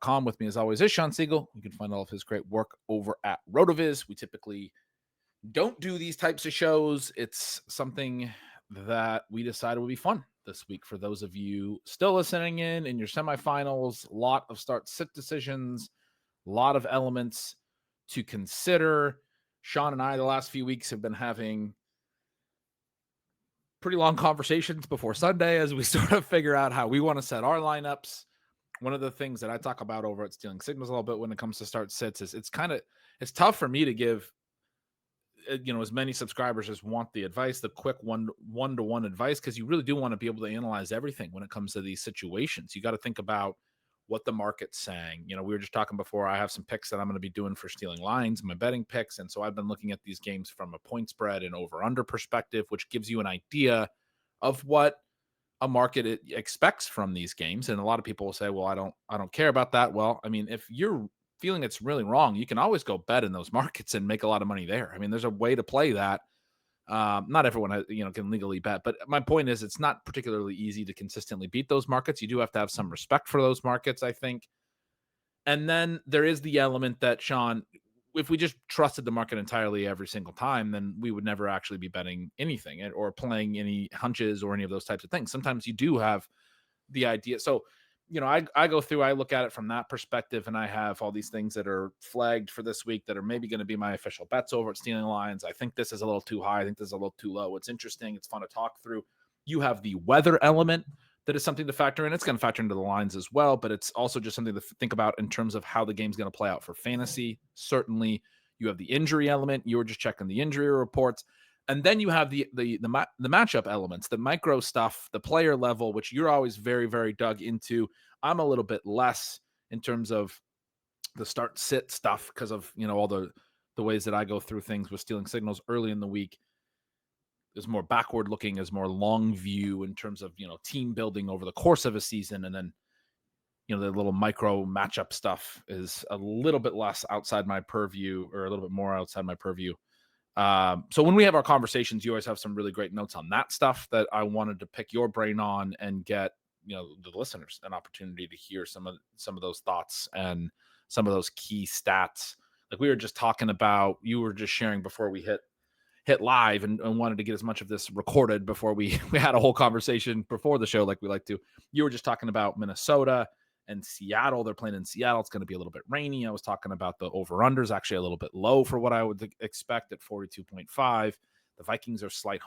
RotoViz.com. With me, as always, is Shawn Siegele. You can find all of his great work over at RotoViz. We typically don't do these types of shows. It's something that we decided would be fun this week for those of you still listening in your semifinals. A lot of start-sit decisions, a lot of elements to consider. Shawn and I, the last few weeks, have been having pretty long conversations before Sunday as we sort of figure out how we want to set our lineups. One of the things that I talk about over at Stealing Signals a little bit when it comes to start sits is it's tough for me to give as many subscribers as want the advice, the quick one-to-one advice, because you really do want to be able to analyze everything when it comes to these situations. You got to think about what the market's saying. We were just talking before, I have some picks that I'm going to be doing for Stealing Lines, my betting picks. And so I've been looking at these games from a point spread and over-under perspective, which gives you an idea of what a market expects from these games. And a lot of people will say, well, I don't care about that. Well, I mean, if you're feeling it's really wrong, you can always go bet in those markets and make a lot of money there. I mean, there's a way to play that. Not everyone can legally bet, but my point is it's not particularly easy to consistently beat those markets. You do have to have some respect for those markets, I think. And then there is the element that, Shawn, if we just trusted the market entirely every single time, then we would never actually be betting anything or playing any hunches or any of those types of things. Sometimes you do have the idea. So, I go through, I look at it from that perspective, and I have all these things that are flagged for this week that are maybe going to be my official bets over at Stealing Lines. I think this is a little too high. I think this is a little too low. It's interesting. It's fun to talk through. You have the weather element that is something to factor in. It's going to factor into the lines as well, but it's also just something to think about in terms of how the game's going to play out for fantasy. Certainly, you have the injury element. You were just checking the injury reports. And then you have the matchup elements, the micro stuff, the player level, which you're always very, very dug into. I'm a little bit less in terms of the start sit stuff because of all the ways that I go through things with Stealing Signals early in the week. Is more backward looking, is more long view in terms of team building over the course of a season, and then the little micro matchup stuff is a little bit less outside my purview, or a little bit more outside my purview. So when we have our conversations, you always have some really great notes on that stuff that I wanted to pick your brain on and get, the listeners an opportunity to hear some of those thoughts and some of those key stats. Like we were just talking about, you were just sharing before we hit live and wanted to get as much of this recorded before we had a whole conversation before the show, like we like to. You were just talking about Minnesota and Seattle. They're playing in Seattle. It's going to be a little bit rainy. I was talking about the over-unders, actually a little bit low for what I would expect at 42.5. The Vikings are slight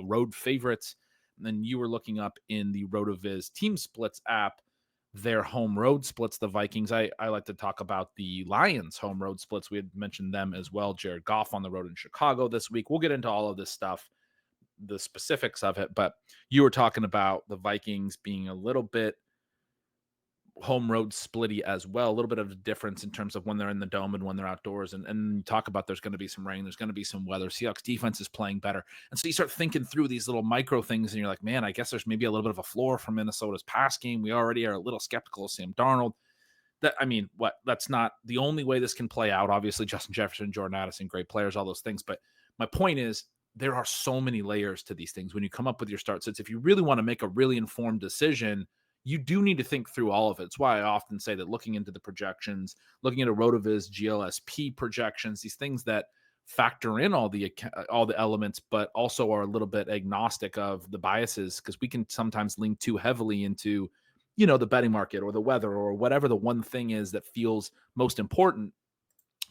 road favorites. And then you were looking up in the RotoViz Team Splits app, their home road splits, the Vikings. I like to talk about the Lions home road splits. We had mentioned them as well. Jared Goff on the road in Chicago this week. We'll get into all of this stuff, the specifics of it. But you were talking about the Vikings being a little bit home road splitty as well, a little bit of a difference in terms of when they're in the dome and when they're outdoors. And you talk about there's going to be some rain, there's going to be some weather. Seahawks defense is playing better. And so you start thinking through these little micro things and you're like, man, I guess there's maybe a little bit of a floor from Minnesota's pass game. We already are a little skeptical of Sam Darnold. That's not the only way this can play out. Obviously, Justin Jefferson, Jordan Addison, great players, all those things. But my point is, there are so many layers to these things when you come up with your start sets. If you really want to make a really informed decision, you do need to think through all of it. It's why I often say that looking into the projections, looking at a RotoViz GLSP projections, these things that factor in all the elements, but also are a little bit agnostic of the biases, because we can sometimes lean too heavily into, the betting market or the weather or whatever the one thing is that feels most important,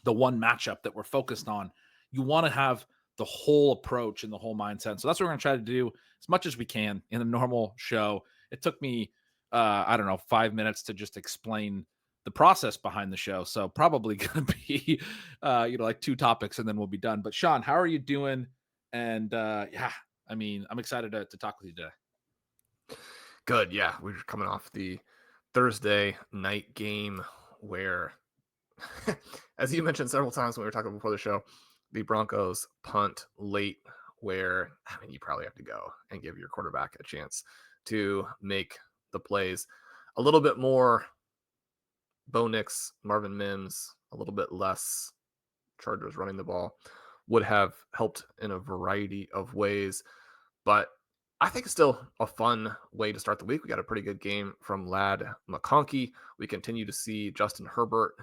the one matchup that we're focused on. You want to have the whole approach and the whole mindset. So that's what we're going to try to do as much as we can in a normal show. It took me 5 minutes to just explain the process behind the show. So probably going to be, like 2 topics and then we'll be done. But Shawn, how are you doing? And I'm excited to talk with you today. Good. Yeah. We're coming off the Thursday night game where, as you mentioned several times when we were talking before the show, the Broncos punt late where, you probably have to go and give your quarterback a chance to make the plays. A little bit more Bo Nix, Marvin Mims, a little bit less Chargers running the ball would have helped in a variety of ways. But I think it's still a fun way to start the week. We got a pretty good game from Lad McConkey. We continue to see Justin Herbert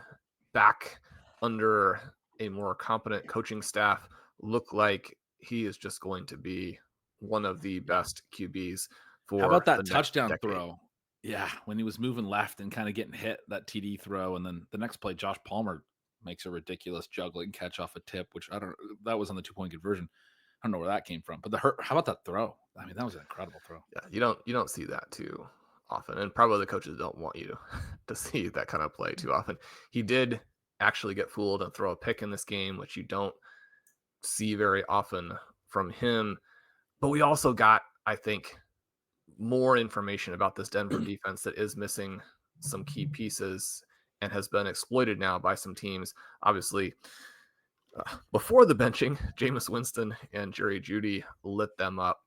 back under a more competent coaching staff look like he is just going to be one of the Yeah. best QBs How for about the that next touchdown decade. throw? Yeah, when he was moving left and kind of getting hit, that TD throw, and then the next play, Josh Palmer makes a ridiculous juggling catch off a tip, which I don't. That was on the 2-point conversion. I don't know where that came from, but how about that throw? I mean, that was an incredible throw. Yeah, you don't see that too often, and probably the coaches don't want you to see that kind of play too often. He did actually get fooled and throw a pick in this game, which you don't see very often from him. But we also got, I think, more information about this Denver defense that is missing some key pieces and has been exploited now by some teams. Obviously, before the benching, Jameis Winston and Jerry Jeudy lit them up.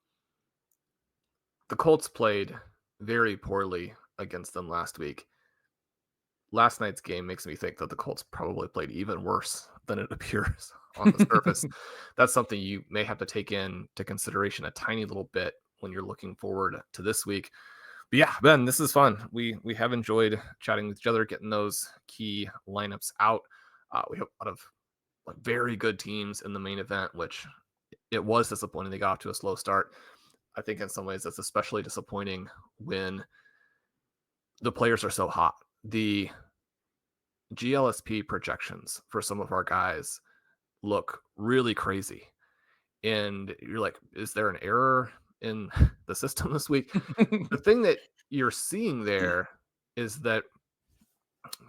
The Colts played very poorly against them last week. Last night's game makes me think that the Colts probably played even worse than it appears on the surface. That's something you may have to take into consideration a tiny little bit when you're looking forward to this week. But yeah, Ben, this is fun. We have enjoyed chatting with each other, getting those key lineups out. We have a lot of very good teams in the main event, which it was disappointing. They got off to a slow start. I think in some ways that's especially disappointing when the players are so hot. The GLSP projections for some of our guys look really crazy. And you're like, is there an error in the system this week? The thing that you're seeing there is that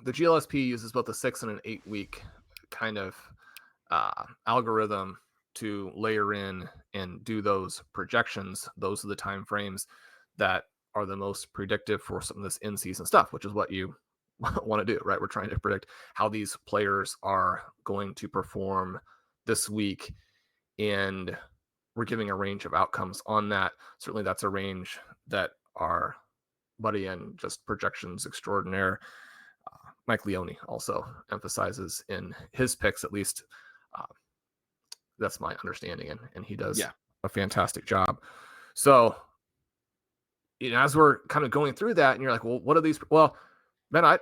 the GLSP uses both a 6 and an 8 week kind of algorithm to layer in and do those projections. Those are the time frames that are the most predictive for some of this in-season stuff, which is what you want to do, right? We're trying to predict how these players are going to perform this week, and we're giving a range of outcomes on that. Certainly that's a range that our buddy and just projections extraordinaire Mike Leone also emphasizes in his picks, at least. That's my understanding, and he does Yeah. a fantastic job. So, as we're kind of going through that, and you're like, well, what are these? Well, man, I'm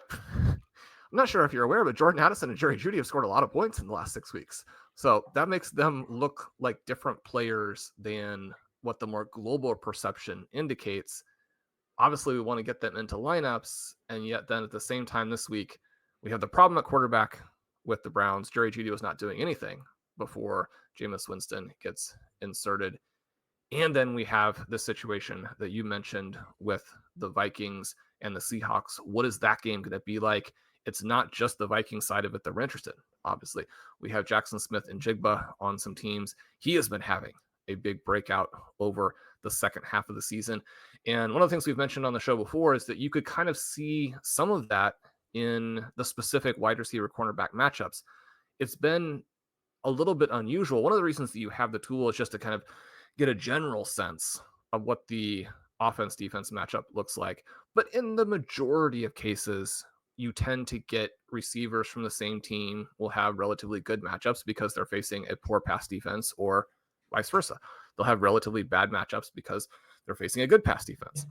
not sure if you're aware, but Jordan Addison and Jerry Jeudy have scored a lot of points in the last 6 weeks. So that makes them look like different players than what the more global perception indicates. Obviously, we want to get them into lineups, and yet then at the same time this week, we have the problem at quarterback with the Browns. Jerry Jeudy was not doing anything before Jameis Winston gets inserted. And then we have the situation that you mentioned with the Vikings and the Seahawks. What is that game going to be like? It's not just the Viking side of it that we're interested in, obviously. We have Jackson Smith and Jigba on some teams. He has been having a big breakout over the second half of the season. And one of the things we've mentioned on the show before is that you could kind of see some of that in the specific wide receiver cornerback matchups. It's been a little bit unusual. One of the reasons that you have the tool is just to kind of get a general sense of what the offense defense matchup looks like. But in the majority of cases, you tend to get receivers from the same team will have relatively good matchups because they're facing a poor pass defense, or vice versa. They'll have relatively bad matchups because they're facing a good pass defense.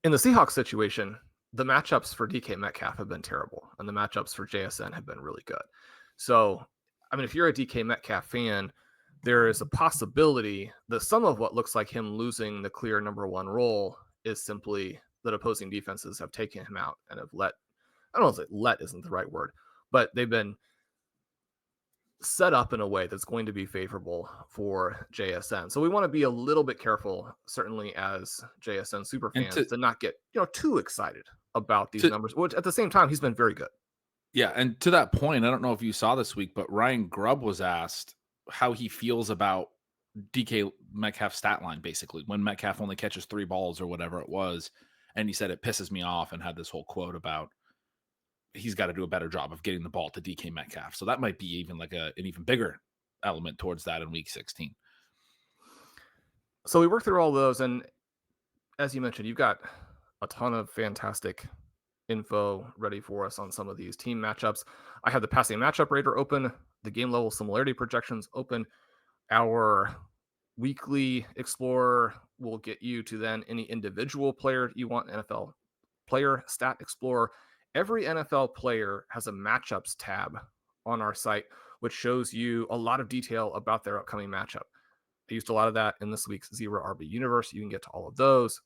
In the Seahawks situation, the matchups for DK Metcalf have been terrible, and the matchups for JSN have been really good. So, I mean, if you're a DK Metcalf fan, there is a possibility that some of what looks like him losing the clear number one role is simply that opposing defenses have taken him out and have I don't know if let isn't the right word, but they've been set up in a way that's going to be favorable for JSN. So we want to be a little bit careful, certainly as JSN super And fans, to not get too excited about these numbers, which at the same time, he's been very good. Yeah, and to that point, I don't know if you saw this week, but Ryan Grubb was asked how he feels about DK Metcalf's stat line, basically, when Metcalf only catches 3 balls or whatever it was. And he said, it pisses me off, and had this whole quote about he's got to do a better job of getting the ball to DK Metcalf. So that might be even like an even bigger element towards that in week 16. So we worked through all those, and as you mentioned, you've got a ton of fantastic info ready for us on some of these team matchups. I have the passing matchup rater open, the game level similarity projections open, our Weekly Explorer will get you to then any individual player you want. NFL Player Stat Explorer. Every NFL player has a matchups tab on our site, which shows you a lot of detail about their upcoming matchup. I used a lot of that in this week's Zero RB Universe. You can get to all of those.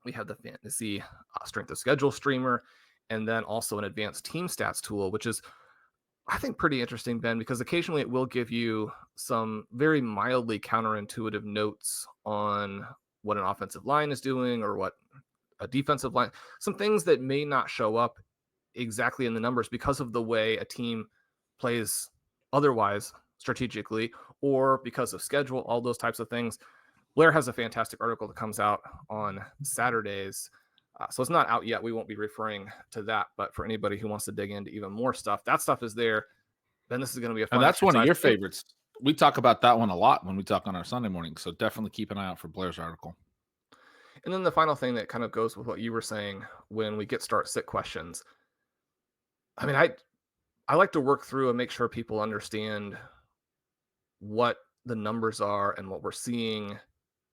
We have the fantasy strength of schedule streamer, and then also an advanced team stats tool, which is, I think, pretty interesting, Ben, because occasionally it will give you some very mildly counterintuitive notes on what an offensive line is doing or what a defensive line, some things that may not show up exactly in the numbers because of the way a team plays otherwise strategically or because of schedule, all those types of things. Blair has a fantastic article that comes out on Saturdays. So it's not out yet. We won't be referring to that. But for anybody who wants to dig into even more stuff, that stuff is there. Then this is going to be a fun And that's one of exercise. your favorites. We talk about that one a lot when we talk on our Sunday morning. So definitely keep an eye out for Blair's article. And then the final thing that kind of goes with what you were saying when we get start sit questions. I mean, I like to work through and make sure people understand what the numbers are and what we're seeing.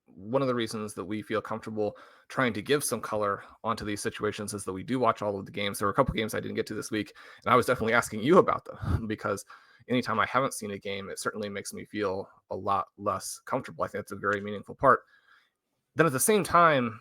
One of the reasons that we feel comfortable trying to give some color onto these situations is that we do watch all of the games. There were a couple games I didn't get to this week, and I was definitely asking you about them because anytime I haven't seen a game, it certainly makes me feel a lot less comfortable. I think that's a very meaningful part. Then at the same time,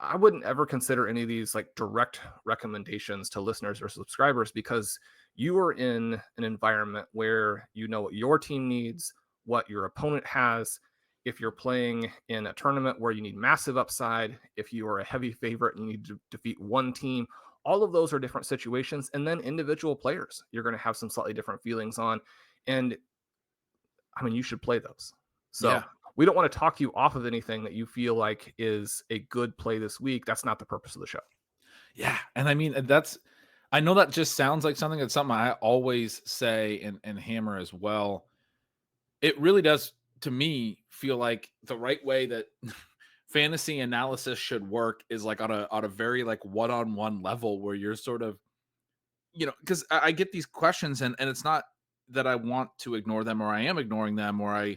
I wouldn't ever consider any of these like direct recommendations to listeners or subscribers because you are in an environment where you know what your team needs, what your opponent has. If you're playing in a tournament where you need massive upside, if you are a heavy favorite and you need to defeat one team, all of those are different situations. And then individual players, you're going to have some slightly different feelings on. And I mean, you should play those. So Yeah. we don't want to talk you off of anything that you feel like is a good play this week. That's not the purpose of the show. Yeah. And I mean, I know that just sounds like something I always say and hammer as well. It really does, to me, feel like the right way that fantasy analysis should work is like on a very like one-on-one level where you're sort of, because I get these questions and it's not that I want to ignore them or I am ignoring them or I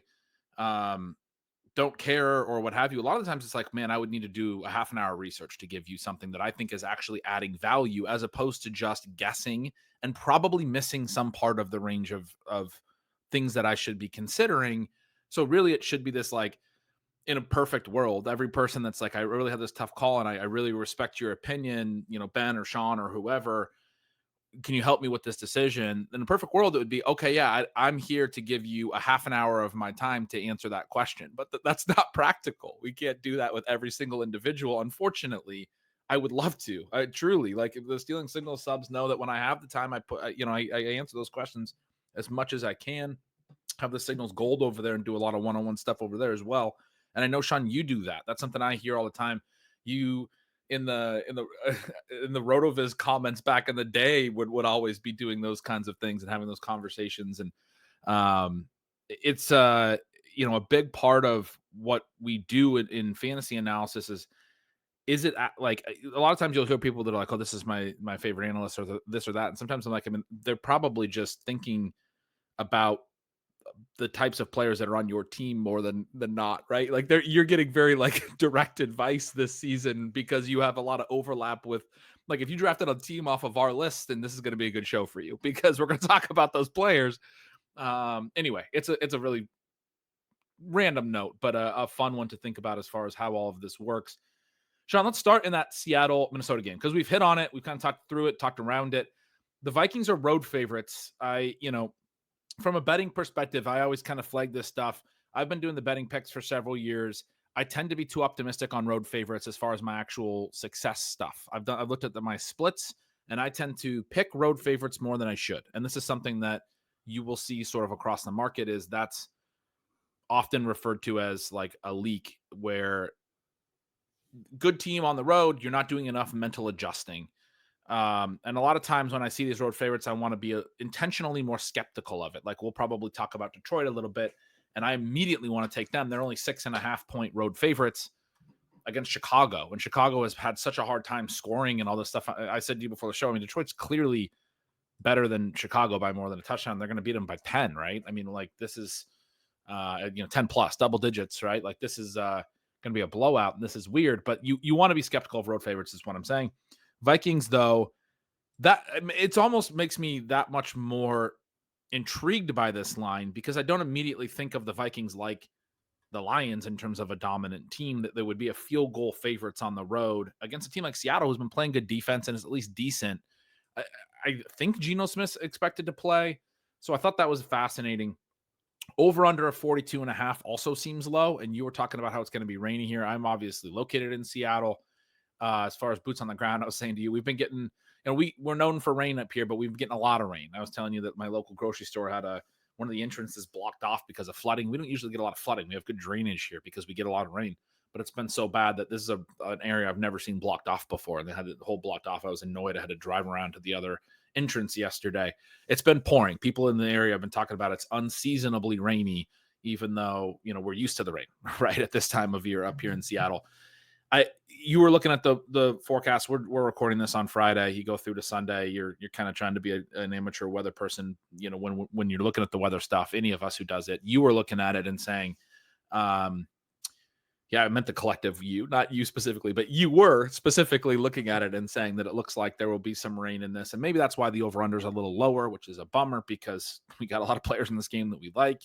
don't care or what have you. A lot of the times it's like, man, I would need to do a half an hour research to give you something that I think is actually adding value as opposed to just guessing and probably missing some part of the range of things that I should be considering. So really it should be this like, in a perfect world, every person that's like, I really had this tough call and I really respect your opinion, Ben or Sean or whoever, can you help me with this decision? In a perfect world, it would be, okay, yeah, I'm here to give you a half an hour of my time to answer that question. But that's not practical. We can't do that with every single individual. Unfortunately, I would love to. I truly, like, if the Stealing Signal subs know that when I have the time, I put, I answer those questions as much as I can. Have the Signals Gold over there and do a lot of one-on-one stuff over there as well. And I know, Sean, you do that. That's something I hear all the time. You in the in the RotoViz comments back in the day would always be doing those kinds of things and having those conversations. And it's a big part of what we do in fantasy analysis is it like a lot of times you'll hear people that are like, oh, this is my favorite analyst or this or that. And sometimes I'm like, I mean, they're probably just thinking about the types of players that are on your team more than not, right? Like you're getting very like direct advice this season because you have a lot of overlap with, like, if you drafted a team off of our list, then this is going to be a good show for you because we're going to talk about those players. Anyway, it's a really random note, but a fun one to think about as far as how all of this works. Sean, let's start in that Seattle, Minnesota game because we've hit on it. We've kind of talked through it, talked around it. The Vikings are road favorites. From a betting perspective, I always kind of flag this stuff. I've been doing the betting picks for several years. I tend to be too optimistic on road favorites as far as my actual success stuff. I've looked at my splits, and I tend to pick road favorites more than I should. And this is something that you will see sort of across the market is that's often referred to as like a leak where good team on the road, you're not doing enough mental adjusting. And a lot of times when I see these road favorites, I want to be intentionally more skeptical of it. Like we'll probably talk about Detroit a little bit, and I immediately want to take them. They're only 6.5 point road favorites against Chicago. And Chicago has had such a hard time scoring and all this stuff. I said to you before the show, I mean, Detroit's clearly better than Chicago by more than a touchdown. They're going to beat them by 10, right? I mean, like this is 10 plus double digits, right? Like this is going to be a blowout and this is weird, but you want to be skeptical of road favorites is what I'm saying. Vikings though, it's almost makes me that much more intrigued by this line because I don't immediately think of the Vikings like the Lions in terms of a dominant team, that there would be a field goal favorites on the road against a team like Seattle who's been playing good defense and is at least decent. I think Geno Smith's expected to play. So I thought that was fascinating. Over under a 42.5 also seems low. And you were talking about how it's going to be rainy here. I'm obviously located in Seattle. As far as boots on the ground, I was saying to you, we've been getting, we're known for rain up here, but we've been getting a lot of rain. I was telling you that my local grocery store had one of the entrances blocked off because of flooding. We don't usually get a lot of flooding. We have good drainage here because we get a lot of rain, but it's been so bad that this is an area I've never seen blocked off before. And they had the whole blocked off. I was annoyed. I had to drive around to the other entrance yesterday. It's been pouring. People in the area have been talking about it's unseasonably rainy, even though, we're used to the rain right at this time of year up here in Seattle. You were looking at the forecast. We're recording this on Friday. You go through to Sunday. You're kind of trying to be an amateur weather person. When you're looking at the weather stuff, any of us who does it, you were looking at it and saying, yeah, I meant the collective you, not you specifically, but you were specifically looking at it and saying that it looks like there will be some rain in this. And maybe that's why the over-under is a little lower, which is a bummer because we got a lot of players in this game that we like.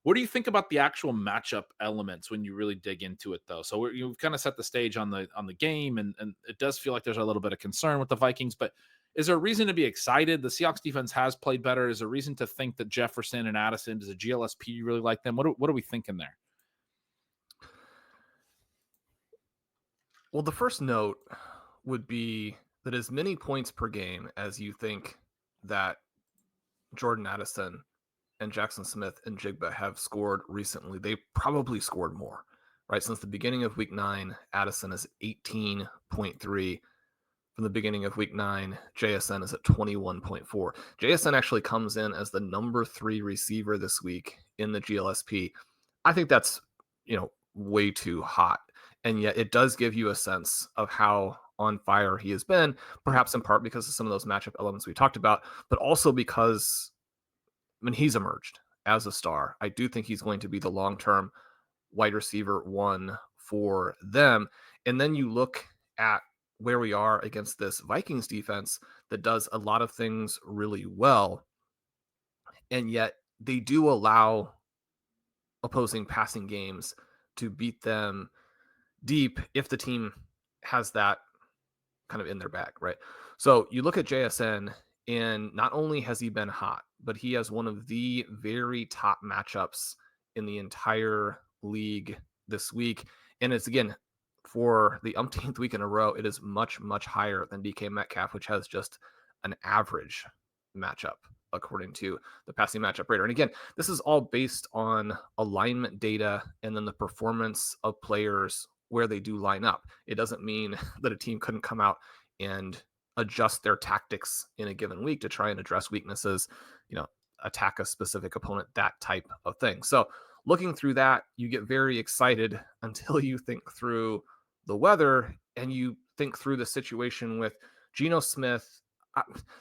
What do you think about the actual matchup elements when you really dig into it, though? So you've kind of set the stage on the game, and it does feel like there's a little bit of concern with the Vikings. But is there a reason to be excited? The Seahawks defense has played better. Is there a reason to think that Jefferson and Addison, does a GLSP really like them? What are we thinking there? Well, the first note would be that as many points per game as you think that Jordan Addison and Jackson Smith and Jigba have scored recently, they probably scored more, right? Since the beginning of week 9, Addison is 18.3. From the beginning of week 9, JSN is at 21.4. JSN actually comes in as the number 3 receiver this week in the GLSP. I think that's, way too hot. And yet it does give you a sense of how on fire he has been, perhaps in part because of some of those matchup elements we talked about, but also because he's emerged as a star. I do think he's going to be the long-term wide receiver 1 for them. And then you look at where we are against this Vikings defense that does a lot of things really well. And yet they do allow opposing passing games to beat them deep if the team has that kind of in their bag, right? So you look at JSN, and not only has he been hot, but he has one of the very top matchups in the entire league this week. And it's, again, for the umpteenth week in a row, it is much, much higher than DK Metcalf, which has just an average matchup according to the passing matchup rater. And again, this is all based on alignment data and then the performance of players where they do line up. It doesn't mean that a team couldn't come out and adjust their tactics in a given week to try and address weaknesses, attack a specific opponent, that type of thing. So looking through that, you get very excited until you think through the weather and you think through the situation with Geno Smith.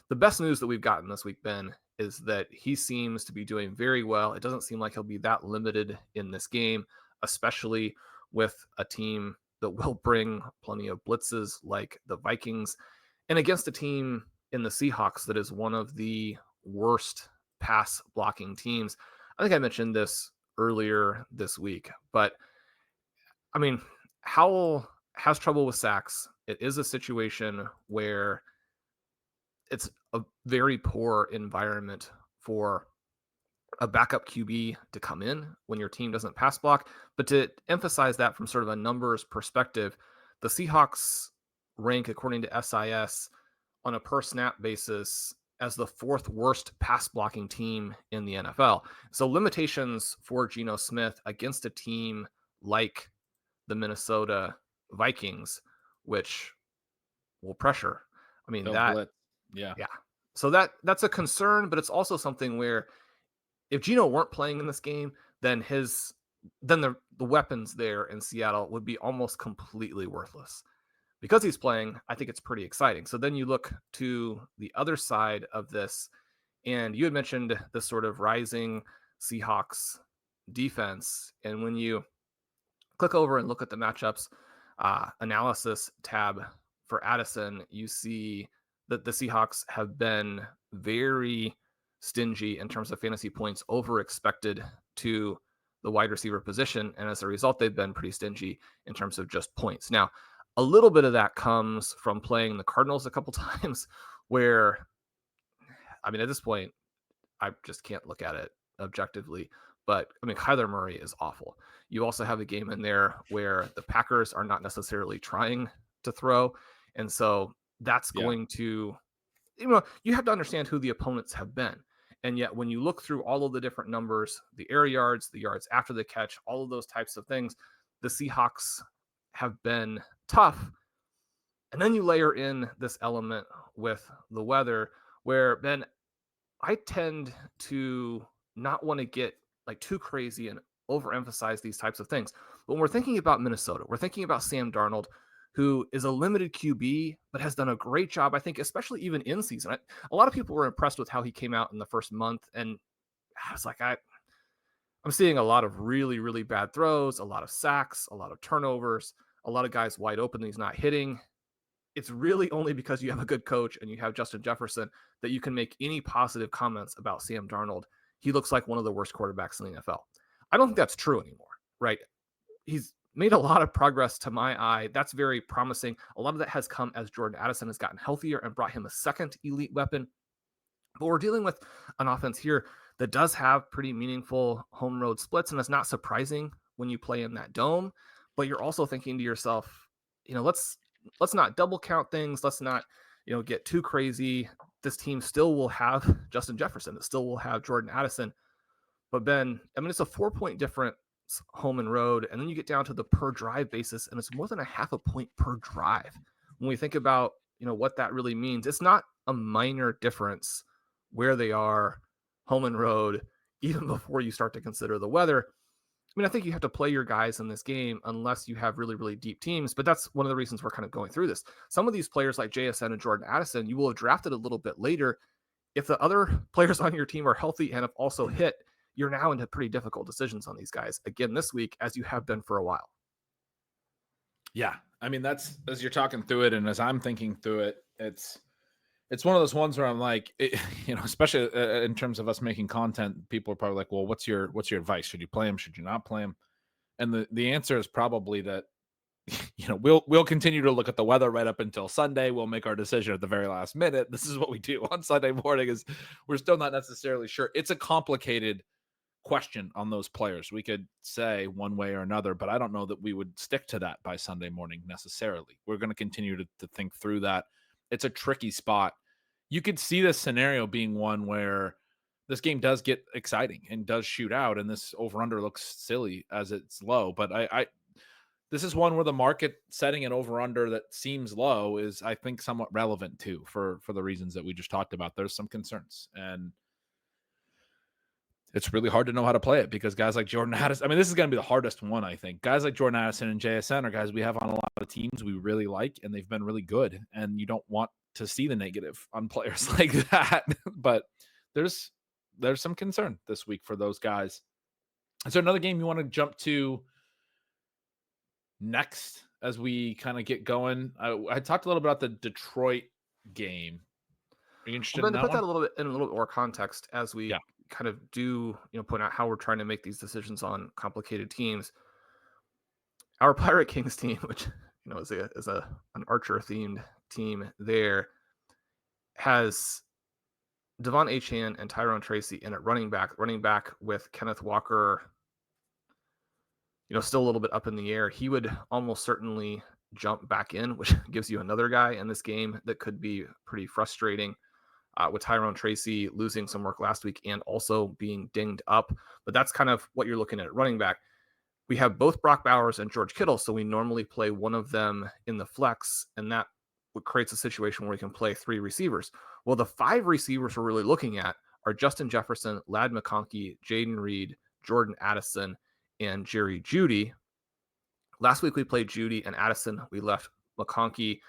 The best news that we've gotten this week, Ben, is that he seems to be doing very well. It doesn't seem like he'll be that limited in this game, especially with a team that will bring plenty of blitzes like the Vikings, and against a team in the Seahawks that is one of the worst pass blocking teams. I think I mentioned this earlier this week, but Howell has trouble with sacks. It is a situation where it's a very poor environment for a backup QB to come in when your team doesn't pass block. But to emphasize that from sort of a numbers perspective, the Seahawks rank, according to SIS, on a per snap basis as the 4th worst pass blocking team in the NFL. So limitations for Geno Smith against a team like the Minnesota Vikings, which will pressure. Yeah. So that's a concern, but it's also something where if Geno weren't playing in this game, then the weapons there in Seattle would be almost completely worthless. Because he's playing, I think it's pretty exciting. So then you look to the other side of this, and you had mentioned this sort of rising Seahawks defense. And when you click over and look at the matchups analysis tab for Addison, you see that the Seahawks have been very stingy in terms of fantasy points over expected to the wide receiver position. And as a result, they've been pretty stingy in terms of just points. Now, a little bit of that comes from playing the Cardinals a couple times where, I mean, at this point, I just can't look at it objectively. But I mean, Kyler Murray is awful. You also have a game in there where the Packers are not necessarily trying to throw. And so that's going to, you have to understand who the opponents have been. And yet when you look through all of the different numbers, the air yards, the yards after the catch, all of those types of things, the Seahawks have been tough. And then you layer in this element with the weather where, Ben, I tend to not want to get like too crazy and overemphasize these types of things. But when we're thinking about Minnesota, we're thinking about Sam Darnold, who is a limited QB, but has done a great job, I think, especially even in season. A lot of people were impressed with how he came out in the first month. And I was like, I'm seeing a lot of really, really bad throws, a lot of sacks, a lot of turnovers, a lot of guys wide open that he's not hitting. It's really only because you have a good coach and you have Justin Jefferson that you can make any positive comments about Sam Darnold. He looks like one of the worst quarterbacks in the NFL. I don't think that's true anymore, right? He's made a lot of progress to my eye. That's very promising. A lot of that has come as Jordan Addison has gotten healthier and brought him a second elite weapon. But we're dealing with an offense here that does have pretty meaningful home road splits, and it's not surprising when you play in that dome. But you're also thinking to yourself, let's not double count things. Let's not, get too crazy. This team still will have Justin Jefferson. It still will have Jordan Addison. But Ben, I mean, it's a 4-point difference home and road. And then you get down to the per drive basis, and it's more than a half a point per drive. When we think about, what that really means, it's not a minor difference where they are home and road, even before you start to consider the weather. I mean, I think you have to play your guys in this game unless you have really, really deep teams. But that's one of the reasons we're kind of going through this. Some of these players like JSN and Jordan Addison, you will have drafted a little bit later. If the other players on your team are healthy and have also hit, you're now into pretty difficult decisions on these guys again this week, as you have been for a while. Yeah. I mean, that's, as you're talking through it and as I'm thinking through it, it's one of those ones where I'm like, especially in terms of us making content, people are probably like, well, what's your advice? Should you play him? Should you not play him? And the answer is probably that, we'll continue to look at the weather right up until Sunday. We'll make our decision at the very last minute. This is what we do on Sunday morning. Is we're still not necessarily sure. It's a complicated question on those players. We could say one way or another, but I don't know that we would stick to that by Sunday morning necessarily. We're going to continue to think through that. It's a tricky spot. You could see this scenario being one where this game does get exciting and does shoot out, and this over-under looks silly as it's low. But this is one where the market setting an over-under that seems low is, I think, somewhat relevant too, for the reasons that we just talked about. There's some concerns, and it's really hard to know how to play it because guys like Jordan Addison, I mean, this is going to be the hardest one, I think. Guys like Jordan Addison and JSN are guys we have on a lot of teams we really like, and they've been really good. And you don't want to see the negative on players like that. But there's some concern this week for those guys. Is there another game you want to jump to next as we kind of get going? I talked a little about the Detroit game. Are you interested in that to put one? that a little bit more context as we kind of do, point out how we're trying to make these decisions on complicated teams. Our Pirate Kings team, which is an Archer themed team, there has Devon Achane and Tyrone Tracy in at running back with Kenneth Walker, still a little bit up in the air. He would almost certainly jump back in, which gives you another guy in this game that could be pretty frustrating. With Tyrone Tracy losing some work last week and also being dinged up. But that's kind of what you're looking at running back. We have both Brock Bowers and George Kittle, so we normally play one of them in the flex, and that creates a situation where we can play 3 receivers. Well, the 5 receivers we're really looking at are Justin Jefferson, Ladd McConkey, Jaden Reed, Jordan Addison, and Jerry Jeudy. Last week we played Jeudy and Addison. We left McConkey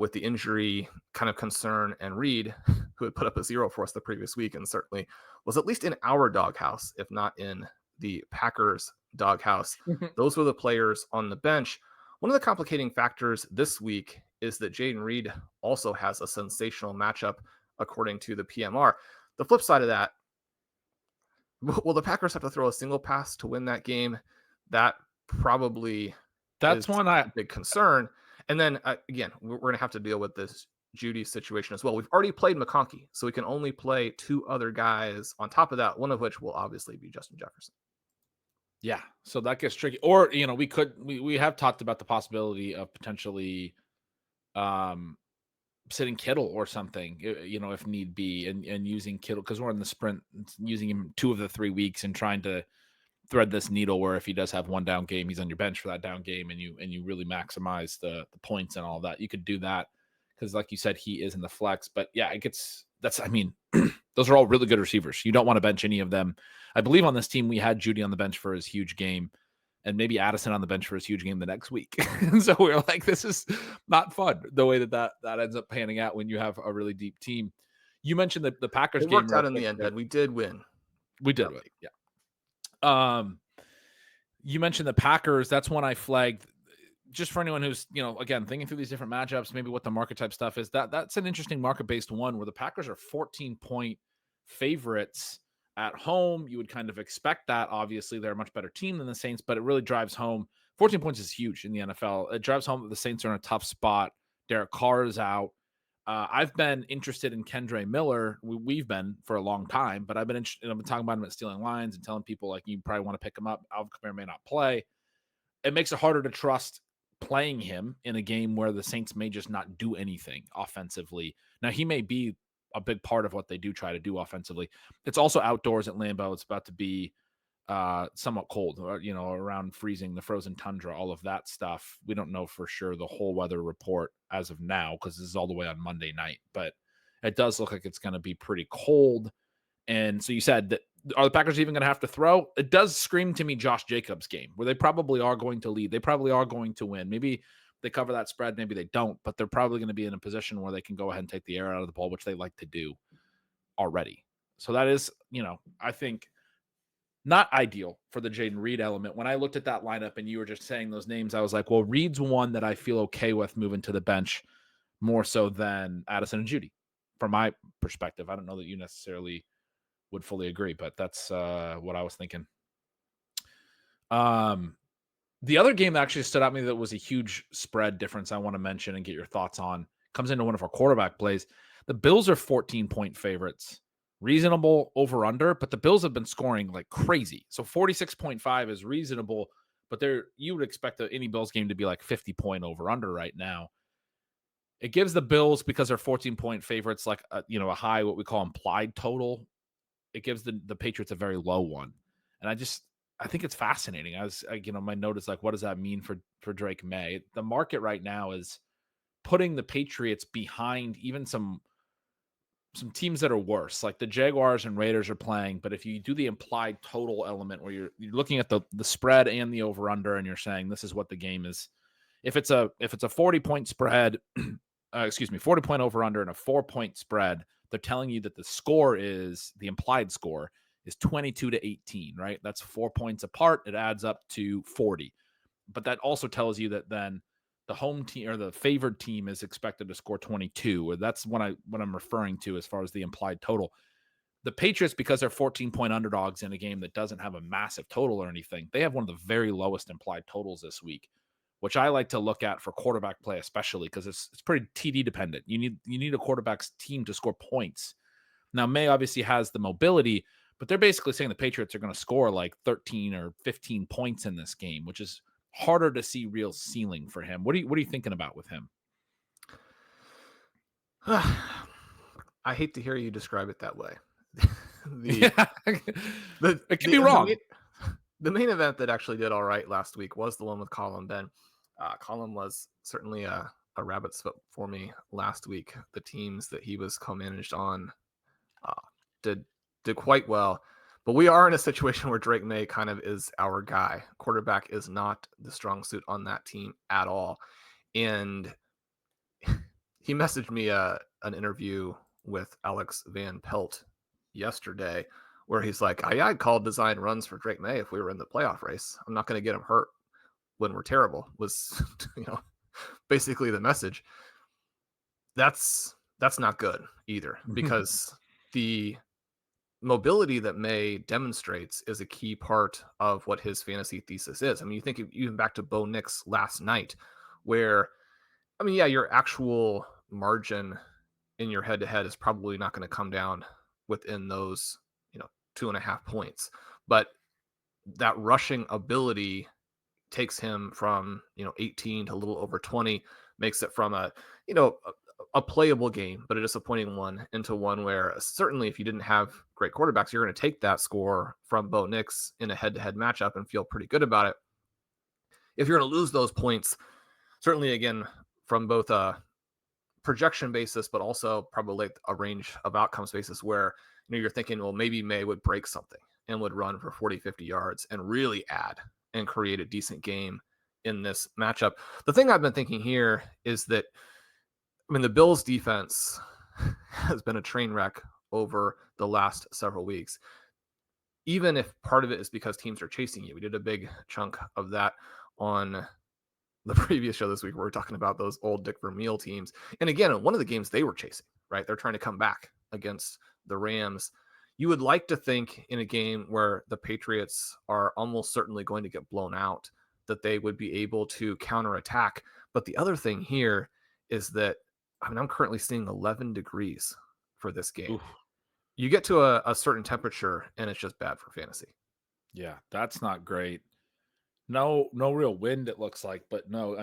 with the injury kind of concern, and Reed, who had put up a 0 for us the previous week and certainly was at least in our doghouse, if not in the Packers doghouse. Those were the players on the bench. One of the complicating factors this week is that Jayden Reed also has a sensational matchup, according to the PMR. The flip side of that, will the Packers have to throw a single pass to win that game? That probably That's is one a big concern. And then, again, we're going to have to deal with this Judy situation as well. We've already played McConkey, so we can only play 2 other guys on top of that, one of which will obviously be Justin Jefferson. Yeah, so that gets tricky. Or, we have talked about the possibility of potentially sitting Kittle or something, if need be, and using Kittle, because we're in the sprint, using him 2 of the 3 weeks and trying to thread this needle where if he does have one down game, he's on your bench for that down game, and you really maximize the points and all that. You could do that because, like you said, he is in the flex. But yeah, those are all really good receivers. You don't want to bench any of them. I believe on this team we had Judy on the bench for his huge game, and maybe Addison on the bench for his huge game the next week. And so we were like, this is not fun, the way that ends up panning out when you have a really deep team. You mentioned the Packers It game. worked out in the end, Ben. We did win. We did win. Yeah. You mentioned the Packers. That's one I flagged just for anyone who's, again, thinking through these different matchups, maybe what the market type stuff is. That's an interesting market-based one where the Packers are 14-point favorites at home. You would kind of expect that. Obviously, they're a much better team than the Saints, but it really drives home. 14 points is huge in the NFL. It drives home that the Saints are in a tough spot. Derek Carr is out. I've been interested in Kendre Miller. We've been for a long time, but I've been interested. I've been talking about him at Stealing Lines and telling people like you probably want to pick him up. Alvin Kamara may not play. It makes it harder to trust playing him in a game where the Saints may just not do anything offensively. Now, he may be a big part of what they do try to do offensively. It's also outdoors at Lambeau. It's about to be somewhat cold, around freezing, the frozen tundra, all of that stuff. We don't know for sure the whole weather report as of now because this is all the way on Monday night, but it does look like it's going to be pretty cold. And so you said that, are the Packers even going to have to throw? It does scream to me Josh Jacobs game where they probably are going to lead. They probably are going to win. Maybe they cover that spread, maybe they don't, but they're probably going to be in a position where they can go ahead and take the air out of the ball, which they like to do already. So that is, I think not ideal for the Jayden Reed element. When I looked at that lineup and you were just saying those names, I was like, well, Reed's one that I feel okay with moving to the bench more so than Addison and Judy from my perspective. I don't know that you necessarily would fully agree, but that's what I was thinking. The other game that actually stood out to me that was a huge spread difference I want to mention and get your thoughts on comes into one of our quarterback plays. The Bills are 14-point favorites. Reasonable over under, but the Bills have been scoring like crazy. So 46.5 is reasonable, but you would expect any Bills game to be like 50-point over under right now. It gives the Bills, because they're 14-point favorites, like a high, what we call implied total. It gives the Patriots a very low one. And I think it's fascinating. My note is like, what does that mean for Drake May? The market right now is putting the Patriots behind even some teams that are worse, like the Jaguars and Raiders are playing. But if you do the implied total element where you're looking at the spread and the over under, and you're saying this is what the game is, if it's a 40-point spread, 40-point over under and a 4-point spread, they're telling you that the implied score is 22-18, right? That's 4 points apart. It adds up to 40. But that also tells you that then the home team or the favored team is expected to score 22. That's what I'm referring to as far as the implied total. The Patriots, because they're 14-point underdogs in a game that doesn't have a massive total or anything, they have one of the very lowest implied totals this week, which I like to look at for quarterback play, especially because it's pretty TD dependent. You need a quarterback's team to score points. Now, May obviously has the mobility, but they're basically saying the Patriots are going to score like 13 or 15 points in this game, which is harder to see real ceiling for him. What are you thinking about with him? I hate to hear you describe it that way. It can be wrong. The main event that actually did all right last week was the one with Colin Ben. Colin was certainly a rabbit's foot for me last week. The teams that he was co-managed on did quite well. But we are in a situation where Drake May kind of is our guy. Quarterback is not the strong suit on that team at all. And he messaged me an interview with Alex Van Pelt yesterday where he's like, I'd call design runs for Drake May if we were in the playoff race. I'm not going to get him hurt when we're terrible, was, basically the message. That's not good either, because the mobility that May demonstrates is a key part of what his fantasy thesis is. I mean, you think even back to Bo Nix last night, where, your actual margin in your head-to-head is probably not going to come down within those, 2.5 points. But that rushing ability takes him from, 18 to a little over 20, makes it from a playable game, but a disappointing one, into one where certainly if you didn't have great quarterbacks, you're going to take that score from Bo Nix in a head-to-head matchup and feel pretty good about it. If you're going to lose those points, certainly, again, from both a projection basis, but also probably a range of outcomes basis where, you're thinking, well, maybe May would break something and would run for 40, 50 yards and really add and create a decent game in this matchup. The thing I've been thinking here is that, the Bills defense has been a train wreck over the last several weeks. Even if part of it is because teams are chasing you. We did a big chunk of that on the previous show this week, where we're talking about those old Dick Vermeil teams. And again, in one of the games they were chasing, right? They're trying to come back against the Rams. You would like to think in a game where the Patriots are almost certainly going to get blown out, that they would be able to counterattack. But the other thing here is that, I'm currently seeing 11 degrees for this game. Oof. You get to a certain temperature and it's just bad for fantasy. Yeah, that's not great. No real wind, it looks like, but no,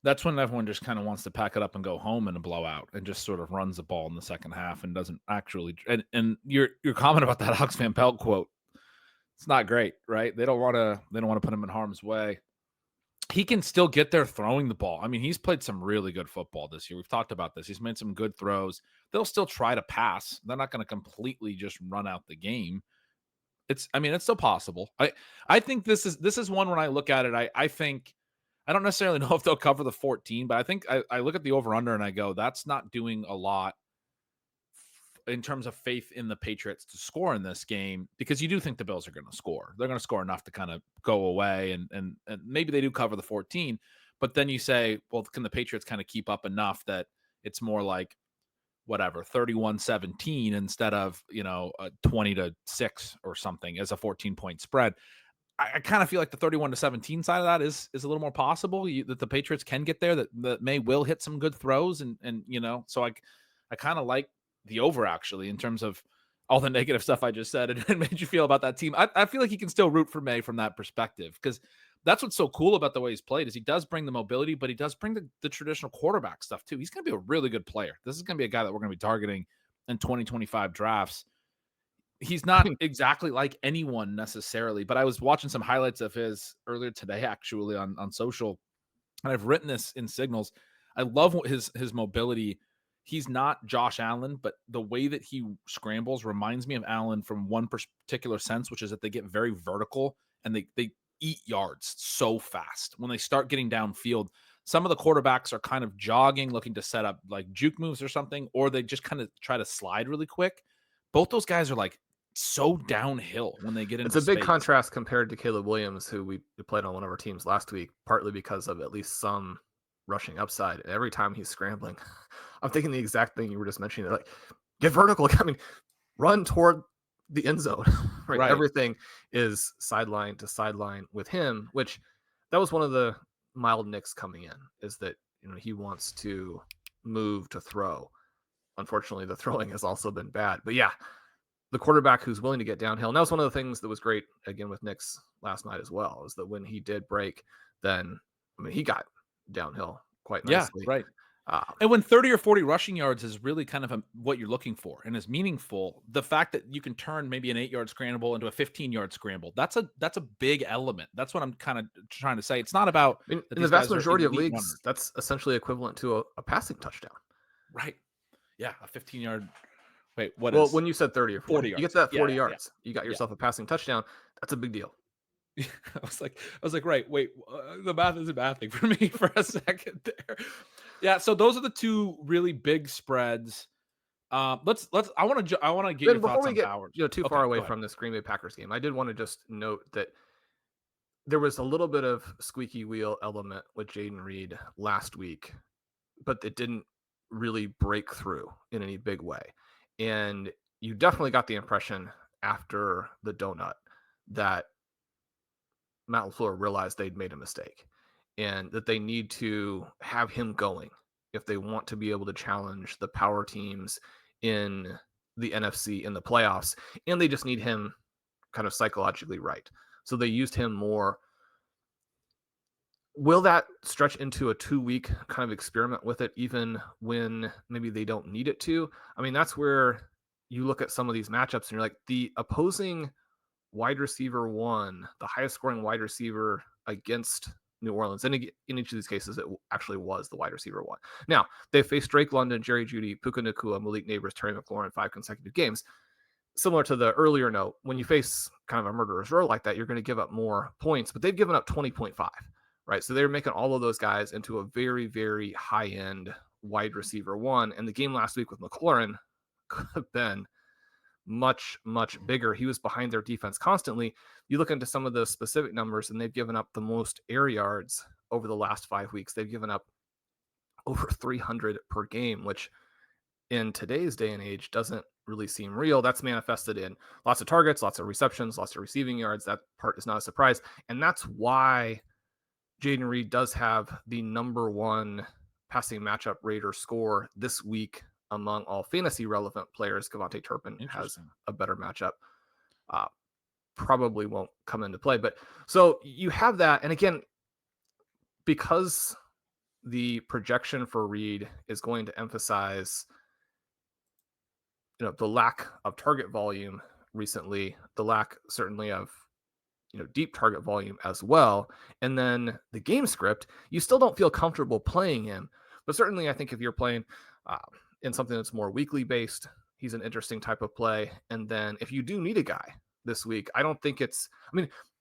that's when everyone just kind of wants to pack it up and go home in a blowout and just sort of runs the ball in the second half and doesn't actually. And your comment about that Alex Van Pelt quote, it's not great, right? They don't want to put him in harm's way. He can still get there throwing the ball. He's played some really good football this year. We've talked about this. He's made some good throws. They'll still try to pass. They're not going to completely just run out the game. It's still possible. I think this is one when I look at it, I think, I don't necessarily know if they'll cover the 14, but I think I look at the over-under and I go, that's not doing a lot in terms of faith in the Patriots to score in this game, because you do think the Bills are going to score. They're going to score enough to kind of go away, and maybe they do cover the 14, but then you say, well, can the Patriots kind of keep up enough that it's more like, whatever, 31-17 instead of, 20-6 or something as a 14-point spread. I kind of feel like the 31-17 side of that is a little more possible, that the Patriots can get there, that May will hit some good throws. And so I kind of like the over, actually, in terms of all the negative stuff I just said and made you feel about that team. I feel like you can still root for May from that perspective, because that's what's so cool about the way he's played, is he does bring the mobility, but he does bring the traditional quarterback stuff too. He's going to be a really good player. This is going to be a guy that we're going to be targeting in 2025 drafts. He's not exactly like anyone necessarily, but I was watching some highlights of his earlier today, actually, on social, and I've written this in signals. I love his mobility. He's not Josh Allen, but the way that he scrambles reminds me of Allen from one particular sense, which is that they get very vertical and they eat yards so fast. When they start getting downfield, some of the quarterbacks are kind of jogging, looking to set up like juke moves or something, or they just kind of try to slide really quick. Both those guys are like so downhill when they get into It's a big space. contrast compared to Caleb Williams, who we played on one of our teams last week, partly because of at least some rushing upside. And every time he's scrambling, I'm thinking the exact thing you were just mentioning, like, get vertical. Run toward the end zone, right? Everything is sideline to sideline with him, which that was one of the mild nicks coming in, is that, he wants to move to throw. Unfortunately, the throwing has also been bad, but yeah, the quarterback who's willing to get downhill. And that was one of the things that was great, again, with Nix last night as well, is that when he did break, then, he got downhill quite nicely. Yeah, right. And when 30 or 40 rushing yards is really kind of what you're looking for and is meaningful, the fact that you can turn maybe an 8-yard scramble into a 15-yard scramble, that's a big element. That's what I'm kind of trying to say. It's not about in the vast majority of leagues, runners. That's essentially equivalent to a passing touchdown. Right. Yeah, a 15-yard. Wait, what well, is? When you said 30 or 40 yards, you get that 40 yards. Yeah. You got yourself a passing touchdown. That's a big deal. I was like, right, wait, the math isn't mathing for me for a second there. Yeah, so those are the two really big spreads. Let's. I want to get Then your before thoughts we on get Bowers. too Okay, far go away ahead. from this Green Bay Packers game, I did want to just note that there was a little bit of squeaky wheel element with Jaden Reed last week, but it didn't really break through in any big way. And you definitely got the impression after the donut that Matt LaFleur realized they'd made a mistake and that they need to have him going if they want to be able to challenge the power teams in the NFC in the playoffs. And they just need him kind of psychologically right. So they used him more. Will that stretch into a 2-week kind of experiment with it, even when maybe they don't need it to? I mean, that's where you look at some of these matchups and you're like, the opposing wide receiver one, the highest scoring wide receiver against New Orleans. And in each of these cases, it actually was the wide receiver one. Now, they faced Drake London, Jerry Jeudy, Puka Nacua, Malik Neighbors, Terry McLaurin in 5 consecutive games. Similar to the earlier note, when you face kind of a murderer's row like that, you're going to give up more points, but they've given up 20.5, right? So they're making all of those guys into a very, very high end wide receiver one. And the game last week with McLaurin could have been much, much bigger. He was behind their defense constantly. You look into some of the specific numbers, and they've given up the most air yards over the last 5 weeks. They've given up over 300 per game, which in today's day and age doesn't really seem real. That's manifested in lots of targets, lots of receptions, lots of receiving yards. That part is not a surprise. And that's why Jaden Reed does have the number one passing matchup rate or score this week among all fantasy relevant players. Kavontae Turpin has a better matchup. Probably won't come into play. But so you have that. And again, because the projection for Reed is going to emphasize the lack of target volume recently, the lack certainly of deep target volume as well, and then the game script, you still don't feel comfortable playing him. But certainly I think if you're playing in something that's more weekly based, he's an interesting type of play. And then if you do need a guy this week, I don't think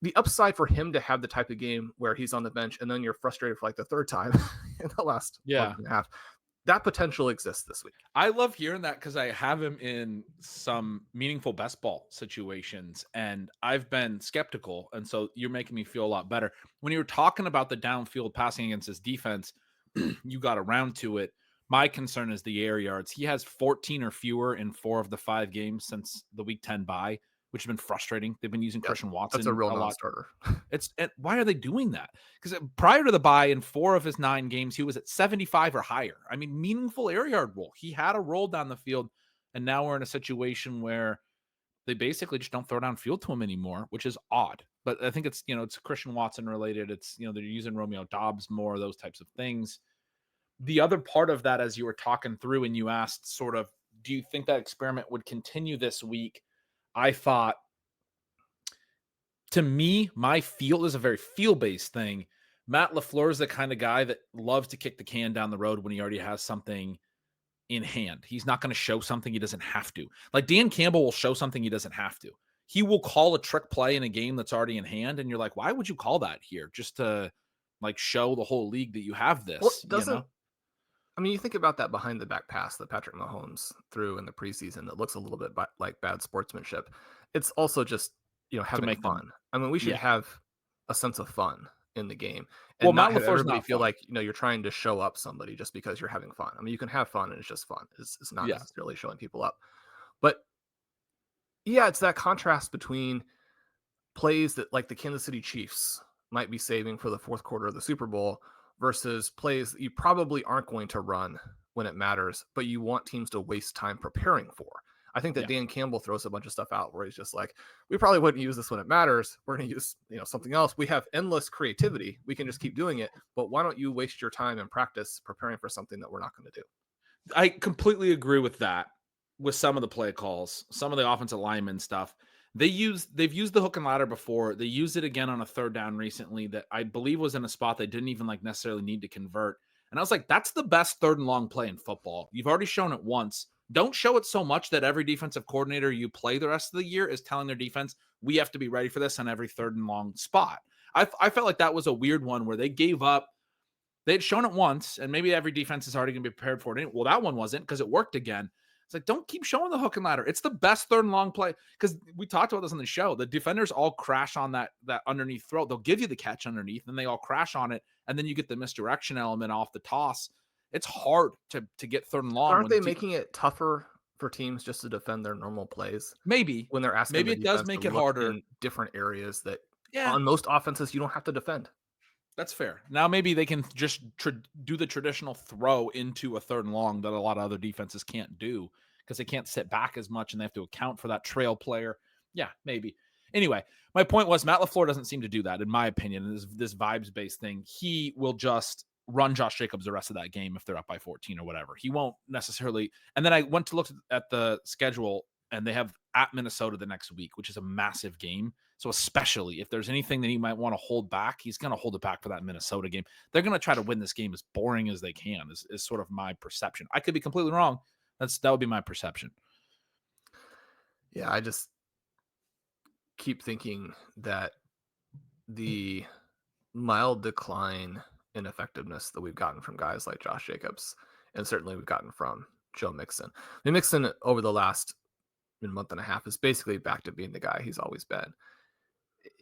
the upside for him to have the type of game where he's on the bench and then you're frustrated for like the third time in the last month and a half, that potential exists this week. I love hearing that because I have him in some meaningful best ball situations and I've been skeptical. And so you're making me feel a lot better. When you were talking about the downfield passing against his defense, you got around to it. My concern is the air yards. He has 14 or fewer in 4 of the 5 games since the week 10 bye, which has been frustrating. They've been using Christian Watson. That's a real non-starter. Why are they doing that? Because prior to the bye, in 4 of his 9 games, he was at 75 or higher. I mean, meaningful air yard role. He had a roll down the field, and now we're in a situation where they basically just don't throw down field to him anymore, which is odd. But I think it's it's Christian Watson related. It's they're using Romeo Doubs more, those types of things. The other part of that, as you were talking through, and you asked sort of, do you think that experiment would continue this week? I thought, to me, my feel is a very feel-based thing. Matt LaFleur is the kind of guy that loves to kick the can down the road when he already has something in hand. He's not going to show something he doesn't have to. Like Dan Campbell will show something he doesn't have to. He will call a trick play in a game that's already in hand, and you're like, why would you call that here? Just to show the whole league that you have this. Well, you think about that behind the back pass that Patrick Mahomes threw in the preseason that looks a little bit like bad sportsmanship. It's also just, having fun. We should have a sense of fun in the game and not have everybody feel like, you're trying to show up somebody just because you're having fun. You can have fun and it's just fun. It's not necessarily showing people up. But yeah, it's that contrast between plays that like the Kansas City Chiefs might be saving for the fourth quarter of the Super Bowl versus plays that you probably aren't going to run when it matters, but you want teams to waste time preparing for. I think that Dan Campbell throws a bunch of stuff out where he's just like, we probably wouldn't use this when it matters. We're going to use, something else. We have endless creativity. We can just keep doing it. But why don't you waste your time in practice preparing for something that we're not going to do? I completely agree with that. With some of the play calls, some of the offensive lineman stuff, they've used the hook and ladder before. They used it again on a third down recently that I believe was in a spot they didn't even necessarily need to convert. And I was like, that's the best third and long play in football. You've already shown it once. Don't show it so much that every defensive coordinator you play the rest of the year is telling their defense, we have to be ready for this on every third and long spot. I felt like that was a weird one where they gave up. They'd shown it once, and maybe every defense is already going to be prepared for it. Well, that one wasn't because it worked again. It's like, don't keep showing the hook and ladder. It's the best third and long play, because we talked about this on the show. The defenders all crash on that underneath throw. They'll give you the catch underneath, and they all crash on it, and then you get the misdirection element off the toss. It's hard to get third and long. Aren't they making it tougher for teams just to defend their normal plays? Maybe. When they're asking Maybe the it does defense make to it look harder. in different areas that Yeah. on most offenses you don't have to defend. That's fair. Now maybe they can just do the traditional throw into a third and long that a lot of other defenses can't do, because they can't sit back as much and they have to account for that trail player. Yeah, maybe. Anyway, my point was Matt LaFleur doesn't seem to do that, in my opinion. This vibes-based thing. He will just run Josh Jacobs the rest of that game if they're up by 14 or whatever. He won't necessarily. And then I went to look at the schedule, and they have at Minnesota the next week, which is a massive game. So especially if there's anything that he might want to hold back, he's going to hold it back for that Minnesota game. They're going to try to win this game as boring as they can, is sort of my perception. I could be completely wrong. That would be my perception. Yeah, I just keep thinking that the mild decline in effectiveness that we've gotten from guys like Josh Jacobs, and certainly we've gotten from Joe Mixon. I mean, Mixon over the last month and a half is basically back to being the guy he's always been.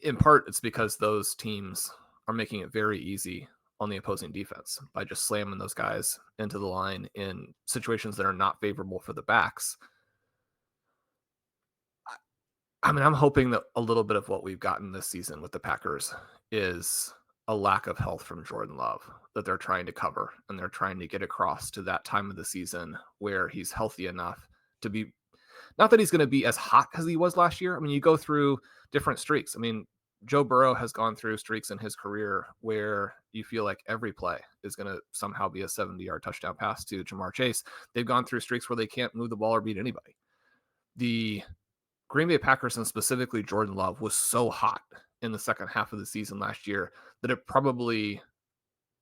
In part, it's because those teams are making it very easy on the opposing defense by just slamming those guys into the line in situations that are not favorable for the backs. I mean, I'm hoping that a little bit of what we've gotten this season with the Packers is a lack of health from Jordan Love that they're trying to cover, and they're trying to get across to that time of the season where he's healthy enough to be, not that he's going to be as hot as he was last year. I mean, you go through different streaks. I mean, Joe Burrow has gone through streaks in his career where you feel like every play is going to somehow be a 70-yard touchdown pass to Jamar Chase. They've gone through streaks where they can't move the ball or beat anybody. The Green Bay Packers, and specifically Jordan Love, was so hot in the second half of the season last year that it probably,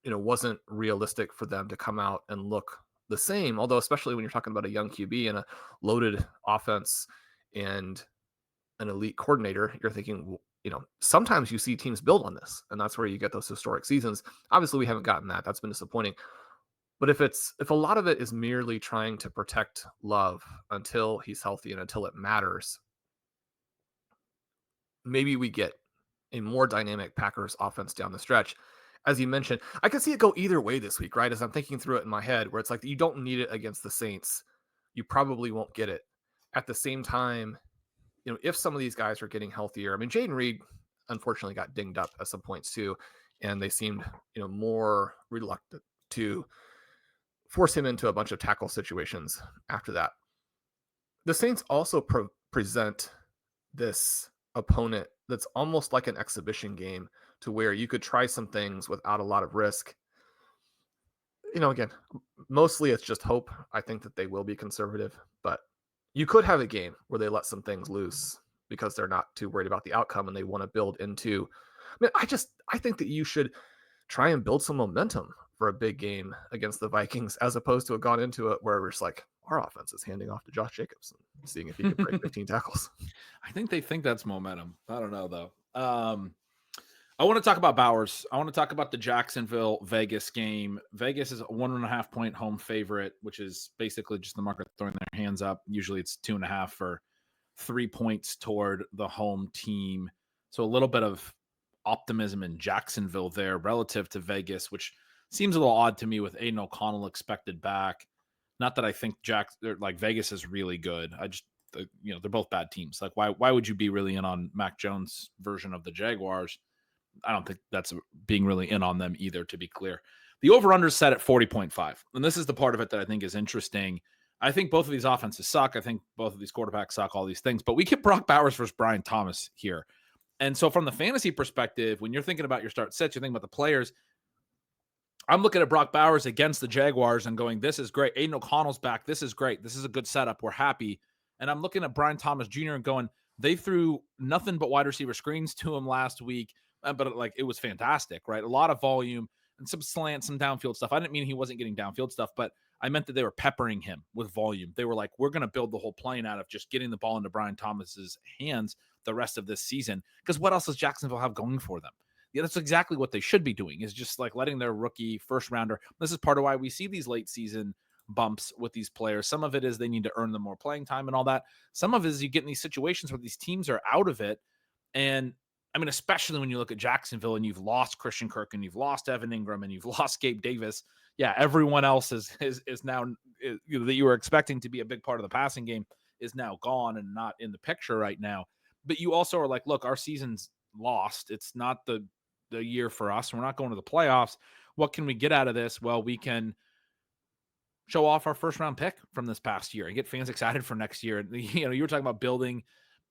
wasn't realistic for them to come out and look the same. Although, especially when you're talking about a young QB and a loaded offense and an elite coordinator, you're thinking, sometimes you see teams build on this, and that's where you get those historic seasons. Obviously, we haven't gotten that. That's been disappointing. But if a lot of it is merely trying to protect Love until he's healthy and until it matters, maybe we get a more dynamic Packers offense down the stretch. As you mentioned, I can see it go either way this week, right? As I'm thinking through it in my head, where it's like, you don't need it against the Saints. You probably won't get it. At the same time, if some of these guys are getting healthier, I mean, Jaden Reed unfortunately got dinged up at some points too, and they seemed, more reluctant to force him into a bunch of tackle situations after that. The Saints also present this opponent that's almost like an exhibition game, to where you could try some things without a lot of risk. Again, mostly it's just hope. I think that they will be conservative, but you could have a game where they let some things loose because they're not too worried about the outcome and they want to build into. I think that you should try and build some momentum for a big game against the Vikings, as opposed to have gone into it where we're just like, our offense is handing off to Josh Jacobs and seeing if he can break 15 tackles. I think they think that's momentum. I don't know, though. I want to talk about Bowers. I want to talk about the Jacksonville-Vegas game. Vegas is a 1.5 point home favorite, which is basically just the market throwing their hands up. Usually it's 2.5 for 3 points toward the home team. So a little bit of optimism in Jacksonville there relative to Vegas, which seems a little odd to me with Aiden O'Connell expected back. Not that I think Vegas is really good. I just, they're both bad teams. Like, why would you be really in on Mac Jones' version of the Jaguars? I don't think that's being really in on them either, to be clear. The over-under is set at 40.5. And this is the part of it that I think is interesting. I think both of these offenses suck. I think both of these quarterbacks suck, all these things. But we get Brock Bowers versus Brian Thomas here. And so from the fantasy perspective, when you're thinking about your start sets, you're thinking about the players. I'm looking at Brock Bowers against the Jaguars and going, this is great. Aiden O'Connell's back. This is great. This is a good setup. We're happy. And I'm looking at Brian Thomas Jr. and going, they threw nothing but wide receiver screens to him last week. But it was fantastic, right? A lot of volume and some slant, some downfield stuff. I didn't mean he wasn't getting downfield stuff, but I meant that they were peppering him with volume. They were like, we're going to build the whole plane out of just getting the ball into Brian Thomas's hands the rest of this season. Because what else does Jacksonville have going for them? Yeah, that's exactly what they should be doing, is just like letting their rookie first rounder. This is part of why we see these late season bumps with these players. Some of it is they need to earn them more playing time and all that. Some of it is you get in these situations where these teams are out of it. And I mean, especially when you look at Jacksonville and you've lost Christian Kirk and you've lost Evan Ingram and you've lost Gabe Davis. Yeah, everyone else is now that you were expecting to be a big part of the passing game is now gone and not in the picture right now. But you also are like, look, our season's lost. It's not the year for us. We're not going to the playoffs. What can we get out of this? Well, we can show off our first round pick from this past year and get fans excited for next year. You were talking about building.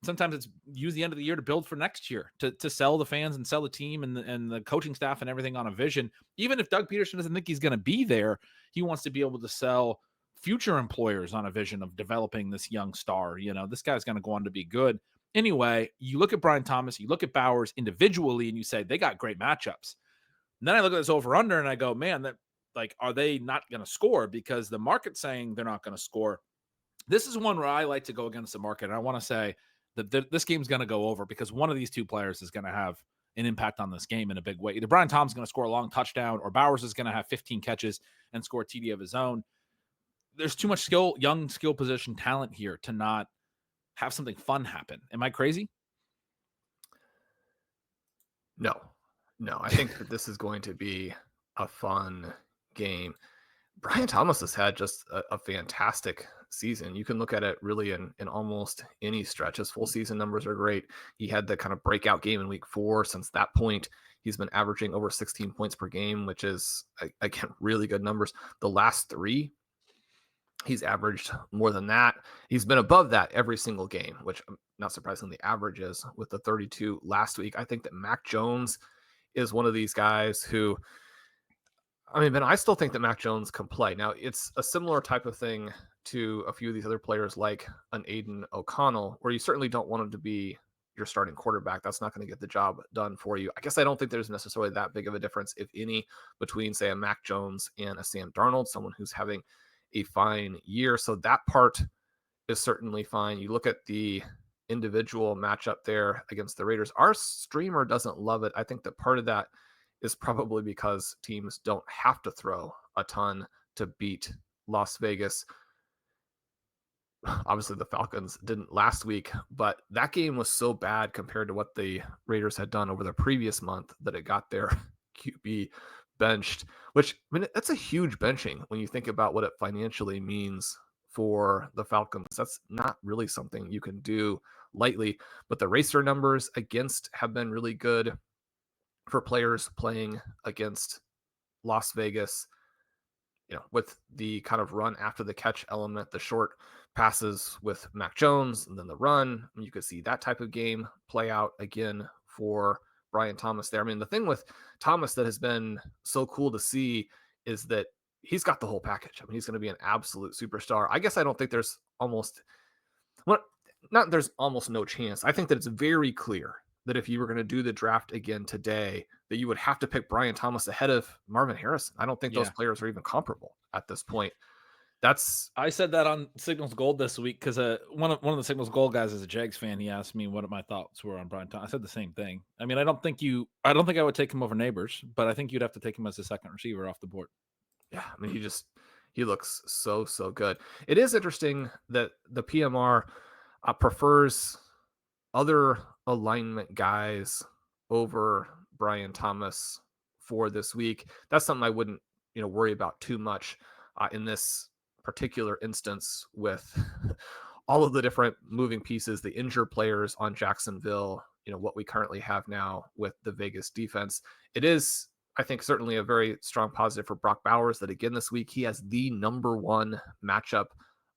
Sometimes it's use the end of the year to build for next year, to sell the fans and sell the team and the coaching staff and everything on a vision. Even if Doug Peterson doesn't think he's going to be there, he wants to be able to sell future employers on a vision of developing this young star. This guy's going to go on to be good. Anyway, you look at Brian Thomas, you look at Bowers individually, and you say they got great matchups. And then I look at this over under and I go, man, are they not going to score? Because the market's saying they're not going to score. This is one where I like to go against the market. And I want to say that this game's going to go over because one of these two players is going to have an impact on this game in a big way. Either Brian Thomas is going to score a long touchdown or Bowers is going to have 15 catches and score a TD of his own. There's too much young skill position talent here to not have something fun happen. Am I crazy? No. I think that this is going to be a fun game. Brian Thomas has had just a fantastic season. You can look at it really in almost any stretch. His full season numbers are great. He had the kind of breakout game in week 4. Since that point, he's been averaging over 16 points per game, which is, again, really good numbers. The last 3, he's averaged more than that. He's been above that every single game, which not surprisingly averages with the 32 last week. I think that Mac Jones is one of these guys who, I still think that Mac Jones can play. Now, it's a similar type of thing to a few of these other players like an Aiden O'Connell, where you certainly don't want him to be your starting quarterback. That's not going to get the job done for you. I guess I don't think there's necessarily that big of a difference, if any, between, say, a Mac Jones and a Sam Darnold, someone who's having a fine year. So that part is certainly fine. You look at the individual matchup there against the Raiders. Our streamer doesn't love it. I think that part of that is probably because teams don't have to throw a ton to beat Las Vegas. Obviously, the Falcons didn't last week, but that game was so bad compared to what the Raiders had done over the previous month that it got their QB benched, which, that's a huge benching when you think about what it financially means for the Falcons. That's not really something you can do lightly, but the racer numbers against have been really good for players playing against Las Vegas, with the kind of run after the catch element, the short passes with Mac Jones, and then the run. You could see that type of game play out again for Brian Thomas there. The thing with Thomas that has been so cool to see is that he's got the whole package. He's going to be an absolute superstar. I guess I don't think there's almost no chance. I think that it's very clear that if you were going to do the draft again today, that you would have to pick Brian Thomas ahead of Marvin Harrison. I don't think those players are even comparable at this point. I said that on Signals Gold this week because one of the Signals Gold guys is a Jags fan. He asked me what my thoughts were on Brian Thomas. I said the same thing. I don't think I would take him over Neighbors, but I think you'd have to take him as a second receiver off the board. Yeah, he looks so good. It is interesting that the PMR prefers other alignment guys over Brian Thomas for this week. That's something I wouldn't worry about too much in this particular instance with all of the different moving pieces, the injured players on Jacksonville, what we currently have now with the Vegas defense. It is, I think, certainly a very strong positive for Brock Bowers that again this week he has the number 1 matchup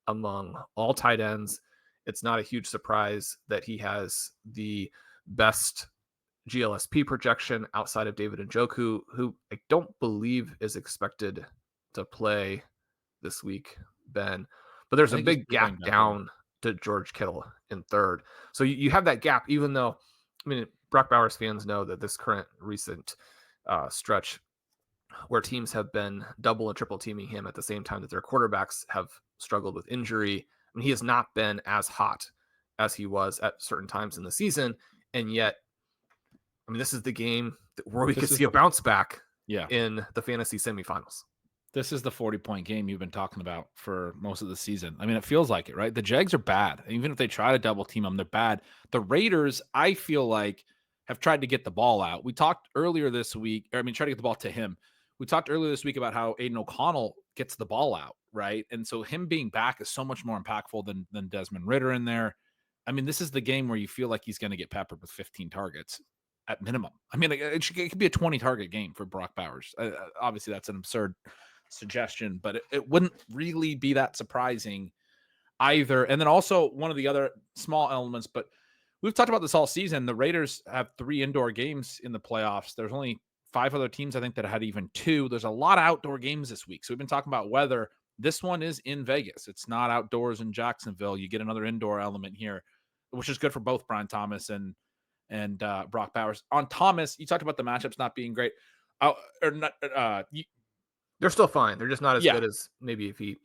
among all tight ends. It's not a huge surprise that he has the best GLSP projection outside of David Njoku, who I don't believe is expected to play this week, Ben. But there's a big gap down to George Kittle in 3rd. So you have that gap, even though, Brock Bowers fans know that this current recent stretch where teams have been double and triple teaming him at the same time that their quarterbacks have struggled with injury. He has not been as hot as he was at certain times in the season. And yet, this is the game where we could see a bounce back in the fantasy semifinals. This is the 40-point game you've been talking about for most of the season. I mean, it feels like it, right? The Jags are bad. Even if they try to double team them, they're bad. The Raiders, I feel like, have tried to get the ball out. We talked earlier this week, try to get the ball to him. We talked earlier this week about how Aiden O'Connell gets the ball out, right? And so him being back is so much more impactful than Desmond Ridder in there. I mean, this is the game where you feel like he's going to get peppered with 15 targets at minimum. I mean, it could be a 20-target game for Brock Bowers. Obviously, that's an absurd suggestion, but it wouldn't really be that surprising either. And then also one of the other small elements, but we've talked about this all season. The Raiders have 3 indoor games in the playoffs. There's only 5 other teams, I think, that had even 2. There's a lot of outdoor games this week. So we've been talking about weather. This one is in Vegas. It's not outdoors in Jacksonville. You get another indoor element here, which is good for both Brian Thomas and Brock Bowers. On Thomas, you talked about the matchups not being great. They're still fine. They're just not as good as maybe if he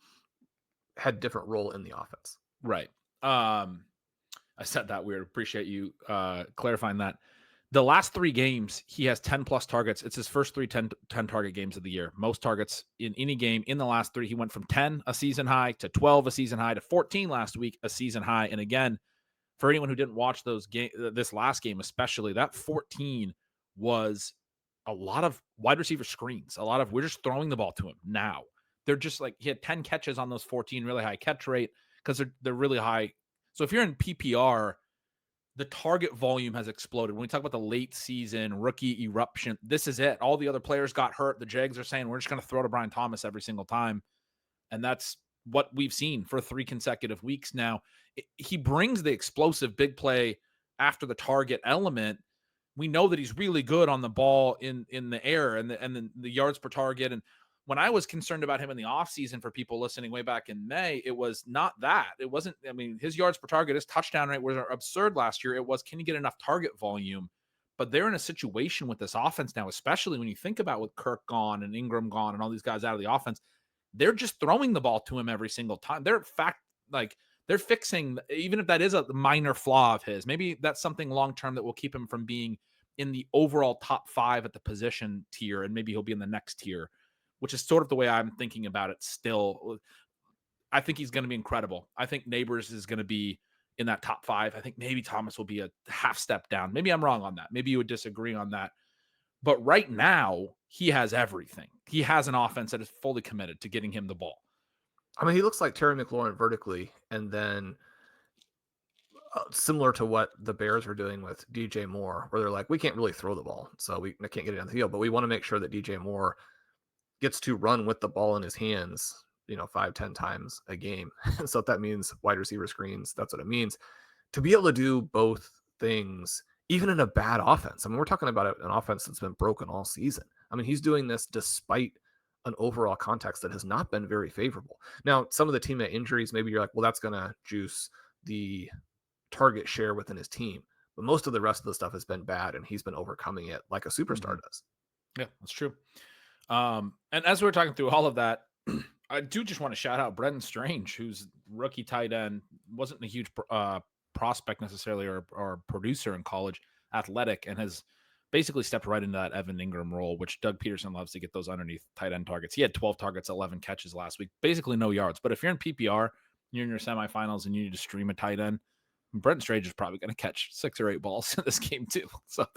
had a different role in the offense. Right. I said that weird. Appreciate you clarifying that. The last 3 games, he has 10-plus targets. It's his first 3 10-target games of the year. Most targets in any game in the last 3. He went from 10, a season high, to 12, a season high, to 14 last week, a season high. And again, for anyone who didn't watch this last game especially, that 14 was a lot of wide receiver screens. A lot of, we're just throwing the ball to him now. They're just like, he had 10 catches on those 14, really high catch rate because they're really high. So if you're in PPR, the target volume has exploded. When we talk about the late season rookie eruption, this is it. All the other players got hurt. The Jags are saying, we're just going to throw to Brian Thomas every single time. And that's what we've seen for 3 consecutive weeks now. He brings the explosive big play after the target element. We know that he's really good on the ball in the air and the yards per target. And when I was concerned about him in the offseason, for people listening way back in May, it was not that. It wasn't, his yards per target, his touchdown rate was absurd last year. It was, can you get enough target volume? But they're in a situation with this offense now, especially when you think about with Kirk gone and Ingram gone and all these guys out of the offense, they're just throwing the ball to him every single time. They're fixing, even if that is a minor flaw of his, maybe that's something long-term that will keep him from being in the overall top 5 at the position tier. And maybe he'll be in the next tier, which is sort of the way I'm thinking about it still. I think he's going to be incredible. I think Neighbors is going to be in that top 5. I think maybe Thomas will be a half step down. Maybe I'm wrong on that. Maybe you would disagree on that. But right now, he has everything. He has an offense that is fully committed to getting him the ball. He looks like Terry McLaurin vertically, and then similar to what the Bears are doing with DJ Moore, where they're like, we can't really throw the ball, so we can't get it on the field, but we want to make sure that DJ Moore gets to run with the ball in his hands, 5-10 times a game. So if that means wide receiver screens, that's what it means. To be able to do both things, even in a bad offense. We're talking about an offense that's been broken all season. He's doing this despite an overall context that has not been very favorable. Now, some of the teammate injuries, maybe you're like, well, that's going to juice the target share within his team. But most of the rest of the stuff has been bad, and he's been overcoming it like a superstar does. Yeah, that's true. And as we're talking through all of that, I do just want to shout out Brendan Strange, who's rookie tight end, wasn't a huge prospect necessarily or producer in college, athletic, and has basically stepped right into that Evan Ingram role, which Doug Peterson loves to get those underneath tight end targets. He had 12 targets, 11 catches last week, basically no yards. But if you're in PPR, you're in your semifinals, and you need to stream a tight end, Brendan Strange is probably going to catch 6 or 8 balls in this game too. So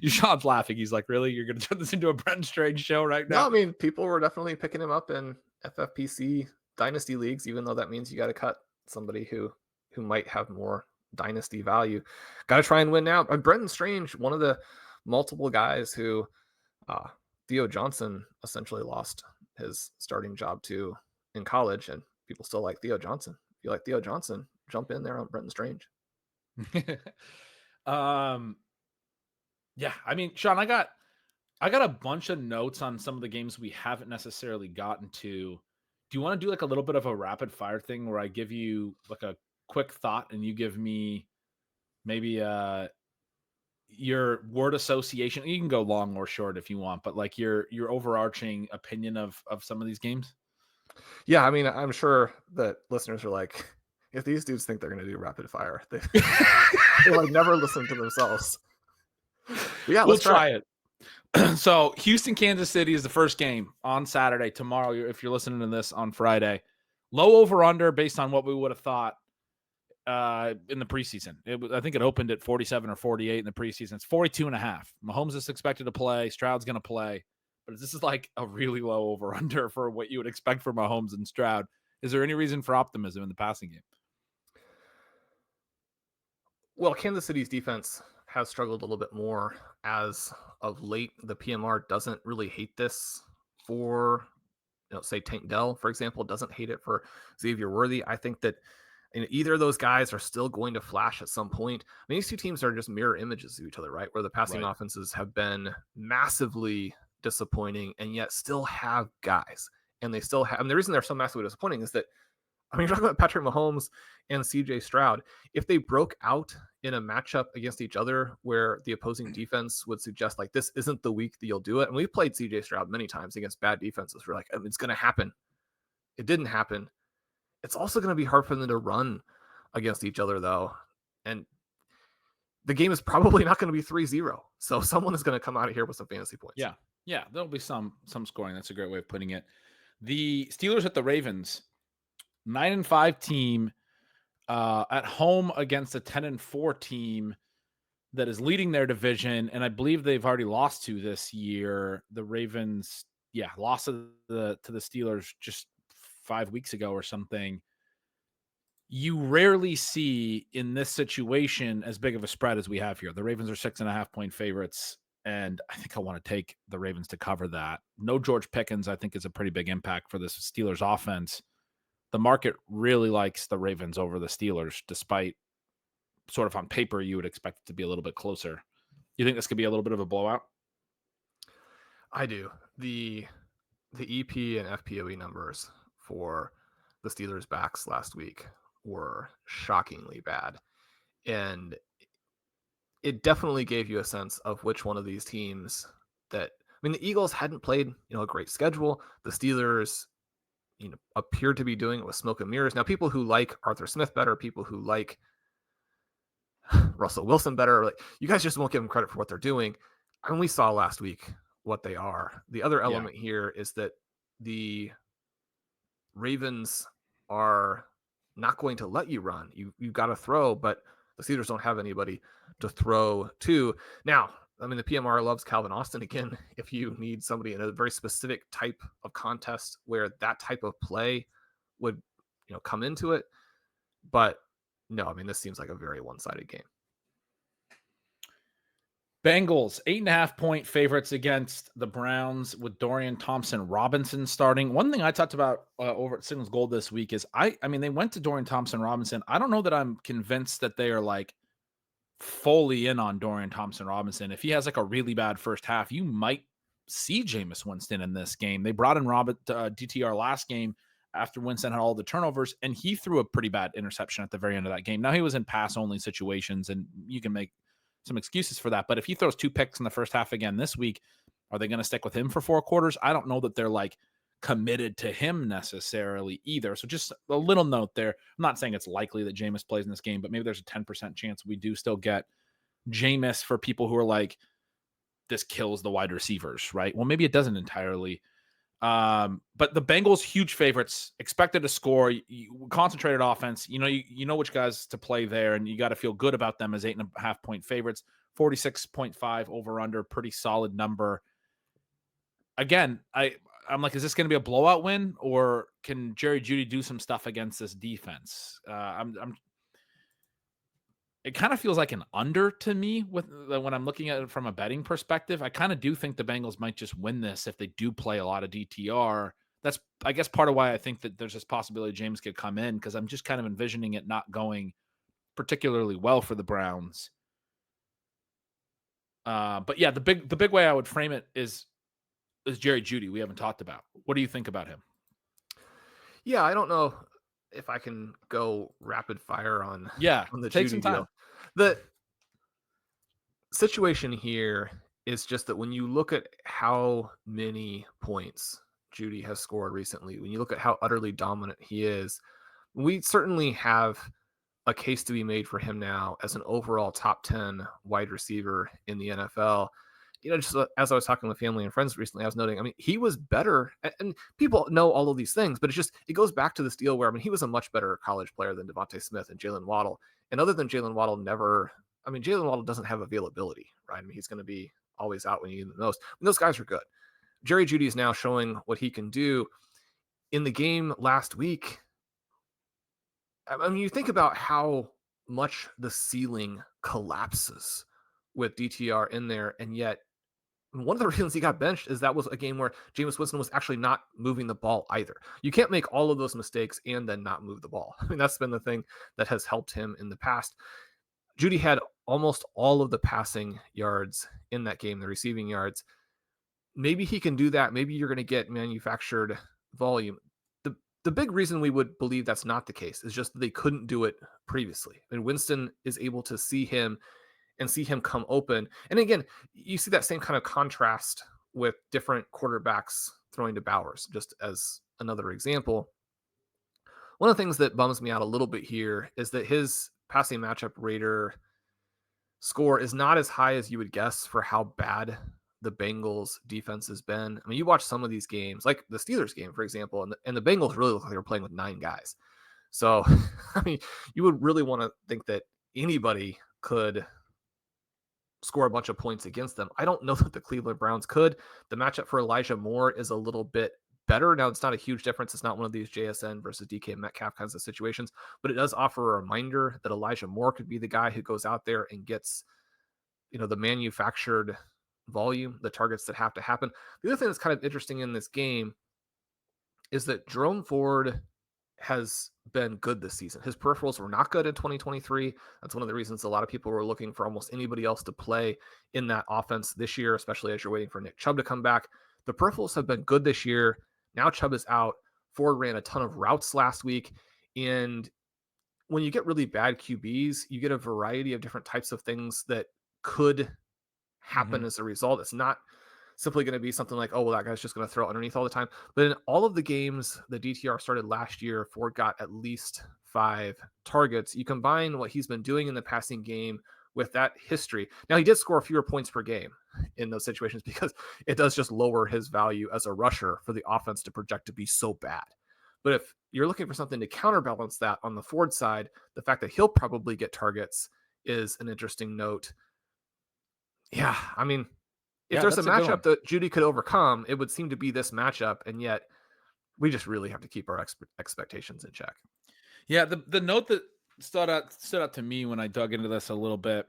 Sean's laughing. He's like, really? You're going to turn this into a Brendan Strange show right now? No, people were definitely picking him up in FFPC dynasty leagues, even though that means you got to cut somebody who might have more dynasty value. Got to try and win now. Brendan Strange, one of the multiple guys who Theo Johnson essentially lost his starting job to in college, and people still like Theo Johnson. If you like Theo Johnson, jump in there on Brendan Strange. Yeah, Sean, I got a bunch of notes on some of the games we haven't necessarily gotten to. Do you want to do like a little bit of a rapid fire thing where I give you like a quick thought and you give me maybe your word association? You can go long or short if you want, but like your overarching opinion of some of these games. Yeah, I'm sure that listeners are like, if these dudes think they're going to do rapid fire, they like never listen to themselves. Yeah, we'll try it. So Houston, Kansas City is the first game on Saturday. Tomorrow, if you're listening to this on Friday, low over under based on what we would have thought in the preseason. I think it opened at 47 or 48 in the preseason. It's 42.5. Mahomes is expected to play. Stroud's going to play. But this is like a really low over under for what you would expect from Mahomes and Stroud. Is there any reason for optimism in the passing game? Well, Kansas City's defense has struggled a little bit more as of late. The PMR doesn't really hate this for, say Tank Dell, for example, doesn't hate it for Xavier Worthy. I think that either of those guys are still going to flash at some point. I mean, these two teams are just mirror images of each other, right? Where the passing offenses have been massively disappointing and yet still have guys. And they still have, and the reason they're so massively disappointing is that, I mean, you're talking about Patrick Mahomes and CJ Stroud. If they broke out in a matchup against each other where the opposing defense would suggest like, this isn't the week that you'll do it. And we've played CJ Stroud many times against bad defenses. We're like, it's going to happen. It didn't happen. It's also going to be hard for them to run against each other, though. And the game is probably not going to be 3-0. So someone is going to come out of here with some fantasy points. Yeah, there'll be some scoring. That's a great way of putting it. The Steelers at the Ravens, 9-5 team at home against a 10-4 team that is leading their division, and I believe they've already lost to this year. The Ravens, lost to the Steelers just 5 weeks ago or something. You rarely see in this situation as big of a spread as we have here. The Ravens are 6.5 point favorites, and I think I want to take the Ravens to cover that. No George Pickens, I think, is a pretty big impact for this Steelers offense. The market really likes the Ravens over the Steelers, despite sort of on paper, you would expect it to be a little bit closer. You think this could be a little bit of a blowout? I do. The EP and FPOE numbers for the Steelers backs last week were shockingly bad. And it definitely gave you a sense of which one of these teams that, I mean, the Eagles hadn't played, a great schedule. The Steelers, appeared to be doing it with smoke and mirrors. Now, people who like Arthur Smith better, people who like Russell Wilson better, like, you guys just won't give them credit for what they're doing. I mean, we saw last week what they are. The other element here is that the Ravens are not going to let you run. You've got to throw, but the Steelers don't have anybody to throw to. Now, I mean, the PMR loves Calvin Austin. Again, if you need somebody in a very specific type of contest where that type of play would, come into it. But no, I mean, this seems like a very one-sided game. Bengals, 8.5 point favorites against the Browns with Dorian Thompson-Robinson starting. One thing I talked about over at Signals Gold this week is I mean, they went to Dorian Thompson-Robinson. I don't know that I'm convinced that they are like fully in on Dorian Thompson-Robinson. If he has like a really bad first half, you might see Jameis Winston in this game. They brought in DTR last game after Winston had all the turnovers, and he threw a pretty bad interception at the very end of that game. Now, he was in pass-only situations, and you can make some excuses for that. But if he throws 2 picks in the first half again this week, are they going to stick with him for 4 quarters? I don't know that they're like committed to him necessarily either. So just a little note there. I'm not saying it's likely that Jameis plays in this game, but maybe there's a 10% chance we do still get Jameis for people who are like, this kills the wide receivers, right? Well, maybe it doesn't entirely. But the Bengals, huge favorites, expected to score, concentrated offense. You know which guys to play there, and you got to feel good about them as 8.5 point favorites. 46.5 over under, pretty solid number. Again, I'm like, is this going to be a blowout win, or can Jerry Jeudy do some stuff against this defense? It kind of feels like an under to me when I'm looking at it from a betting perspective. I kind of do think the Bengals might just win this if they do play a lot of DTR. That's, I guess, part of why I think that there's this possibility James could come in, because I'm just kind of envisioning it not going particularly well for the Browns. But yeah, the big way I would frame it is Jerry Jeudy. We haven't talked about. What do you think about him? Yeah, I don't know if I can go rapid fire on the take Jeudy some time. deal. The situation here is just that when you look at how many points Jeudy has scored recently, when you look at how utterly dominant he is, we certainly have a case to be made for him now as an overall top 10 wide receiver in the NFL. just as I was talking with family and friends recently, I was noting, I mean, he was better, and people know all of these things, but it goes back to this deal where, I mean, he was a much better college player than Devontae Smith and Jalen Waddle. And other than Jalen Waddle, Jalen Waddle doesn't have availability, right? I mean, he's going to be always out when you need him the most. And those guys are good. Jerry Jeudy is now showing what he can do. In the game last week, I mean, you think about how much the ceiling collapses with DTR in there, and yet one of the reasons he got benched is that was a game where Jameis Winston was actually not moving the ball either. You can't make all of those mistakes and then not move the ball. I mean, that's been the thing that has helped him in the past. Jeudy had almost all of the passing yards in that game, the receiving yards. Maybe he can do that. Maybe you're going to get manufactured volume. The big reason we would believe that's not the case is just that they couldn't do it previously. And Winston is able to see him come open. And again, you see that same kind of contrast with different quarterbacks throwing to Bowers, just as another example. One of the things that bums me out a little bit here is that his passing matchup rater score is not as high as you would guess for how bad the Bengals defense has been. I mean, you watch some of these games, like the Steelers game, for example, and the Bengals really look like they were playing with 9 guys. So, I mean, you would really want to think that anybody could score a bunch of points against them. I don't know that the Cleveland Browns could. The matchup for Elijah Moore is a little bit better. Now, it's not a huge difference. It's not one of these JSN versus DK Metcalf kinds of situations, but it does offer a reminder that Elijah Moore could be the guy who goes out there and gets, the manufactured volume, the targets that have to happen. The other thing that's kind of interesting in this game is that Jerome Ford has been good this season. His peripherals were not good in 2023. That's one of the reasons a lot of people were looking for almost anybody else to play in that offense this year, especially as you're waiting for Nick Chubb to come back. The peripherals have been good this year. Now Chubb is out. Ford ran a ton of routes last week. And when you get really bad QBs, you get a variety of different types of things that could happen as a result. It's not simply going to be something like, oh, well, that guy's just going to throw underneath all the time. But in all of the games the DTR started last year, Ford got at least 5 targets. You combine what he's been doing in the passing game with that history. Now, he did score fewer points per game in those situations because it does just lower his value as a rusher for the offense to project to be so bad. But if you're looking for something to counterbalance that on the Ford side, the fact that he'll probably get targets is an interesting note. Yeah, I mean, if there's a matchup that Jeudy could overcome, it would seem to be this matchup, and yet we just really have to keep our expectations in check. Yeah, the note that stood out to me when I dug into this a little bit,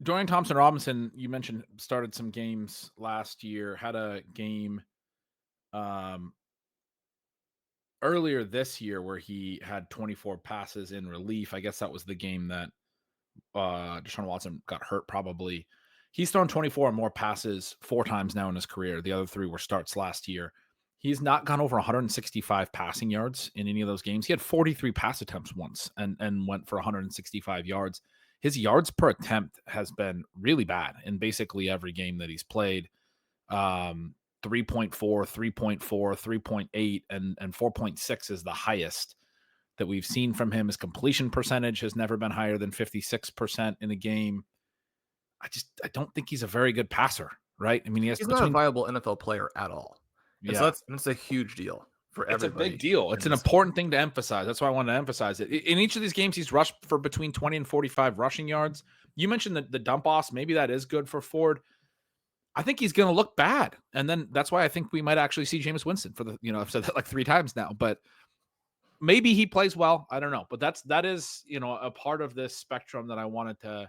Dorian Thompson-Robinson, you mentioned, started some games last year, had a game earlier this year where he had 24 passes in relief. I guess that was the game that Deshaun Watson got hurt probably. He's thrown 24 or more passes 4 times now in his career. The other 3 were starts last year. He's not gone over 165 passing yards in any of those games. He had 43 pass attempts once and went for 165 yards. His yards per attempt has been really bad in basically every game that he's played. 3.4, 3.4, 3.8, and 4.6 is the highest that we've seen from him. His completion percentage has never been higher than 56% in a game. I don't think he's a very good passer, right? I mean, he's not a viable NFL player at all. Yeah. So that's a huge deal for everybody. It's a big deal. It's an important thing to emphasize. That's why I wanted to emphasize it. In each of these games, he's rushed for between 20 and 45 rushing yards. You mentioned the dump offs. Maybe that is good for Ford. I think he's going to look bad. And then that's why I think we might actually see Jameis Winston for the, I've said that like 3 times now, but maybe he plays well. I don't know. But that is, a part of this spectrum that I wanted to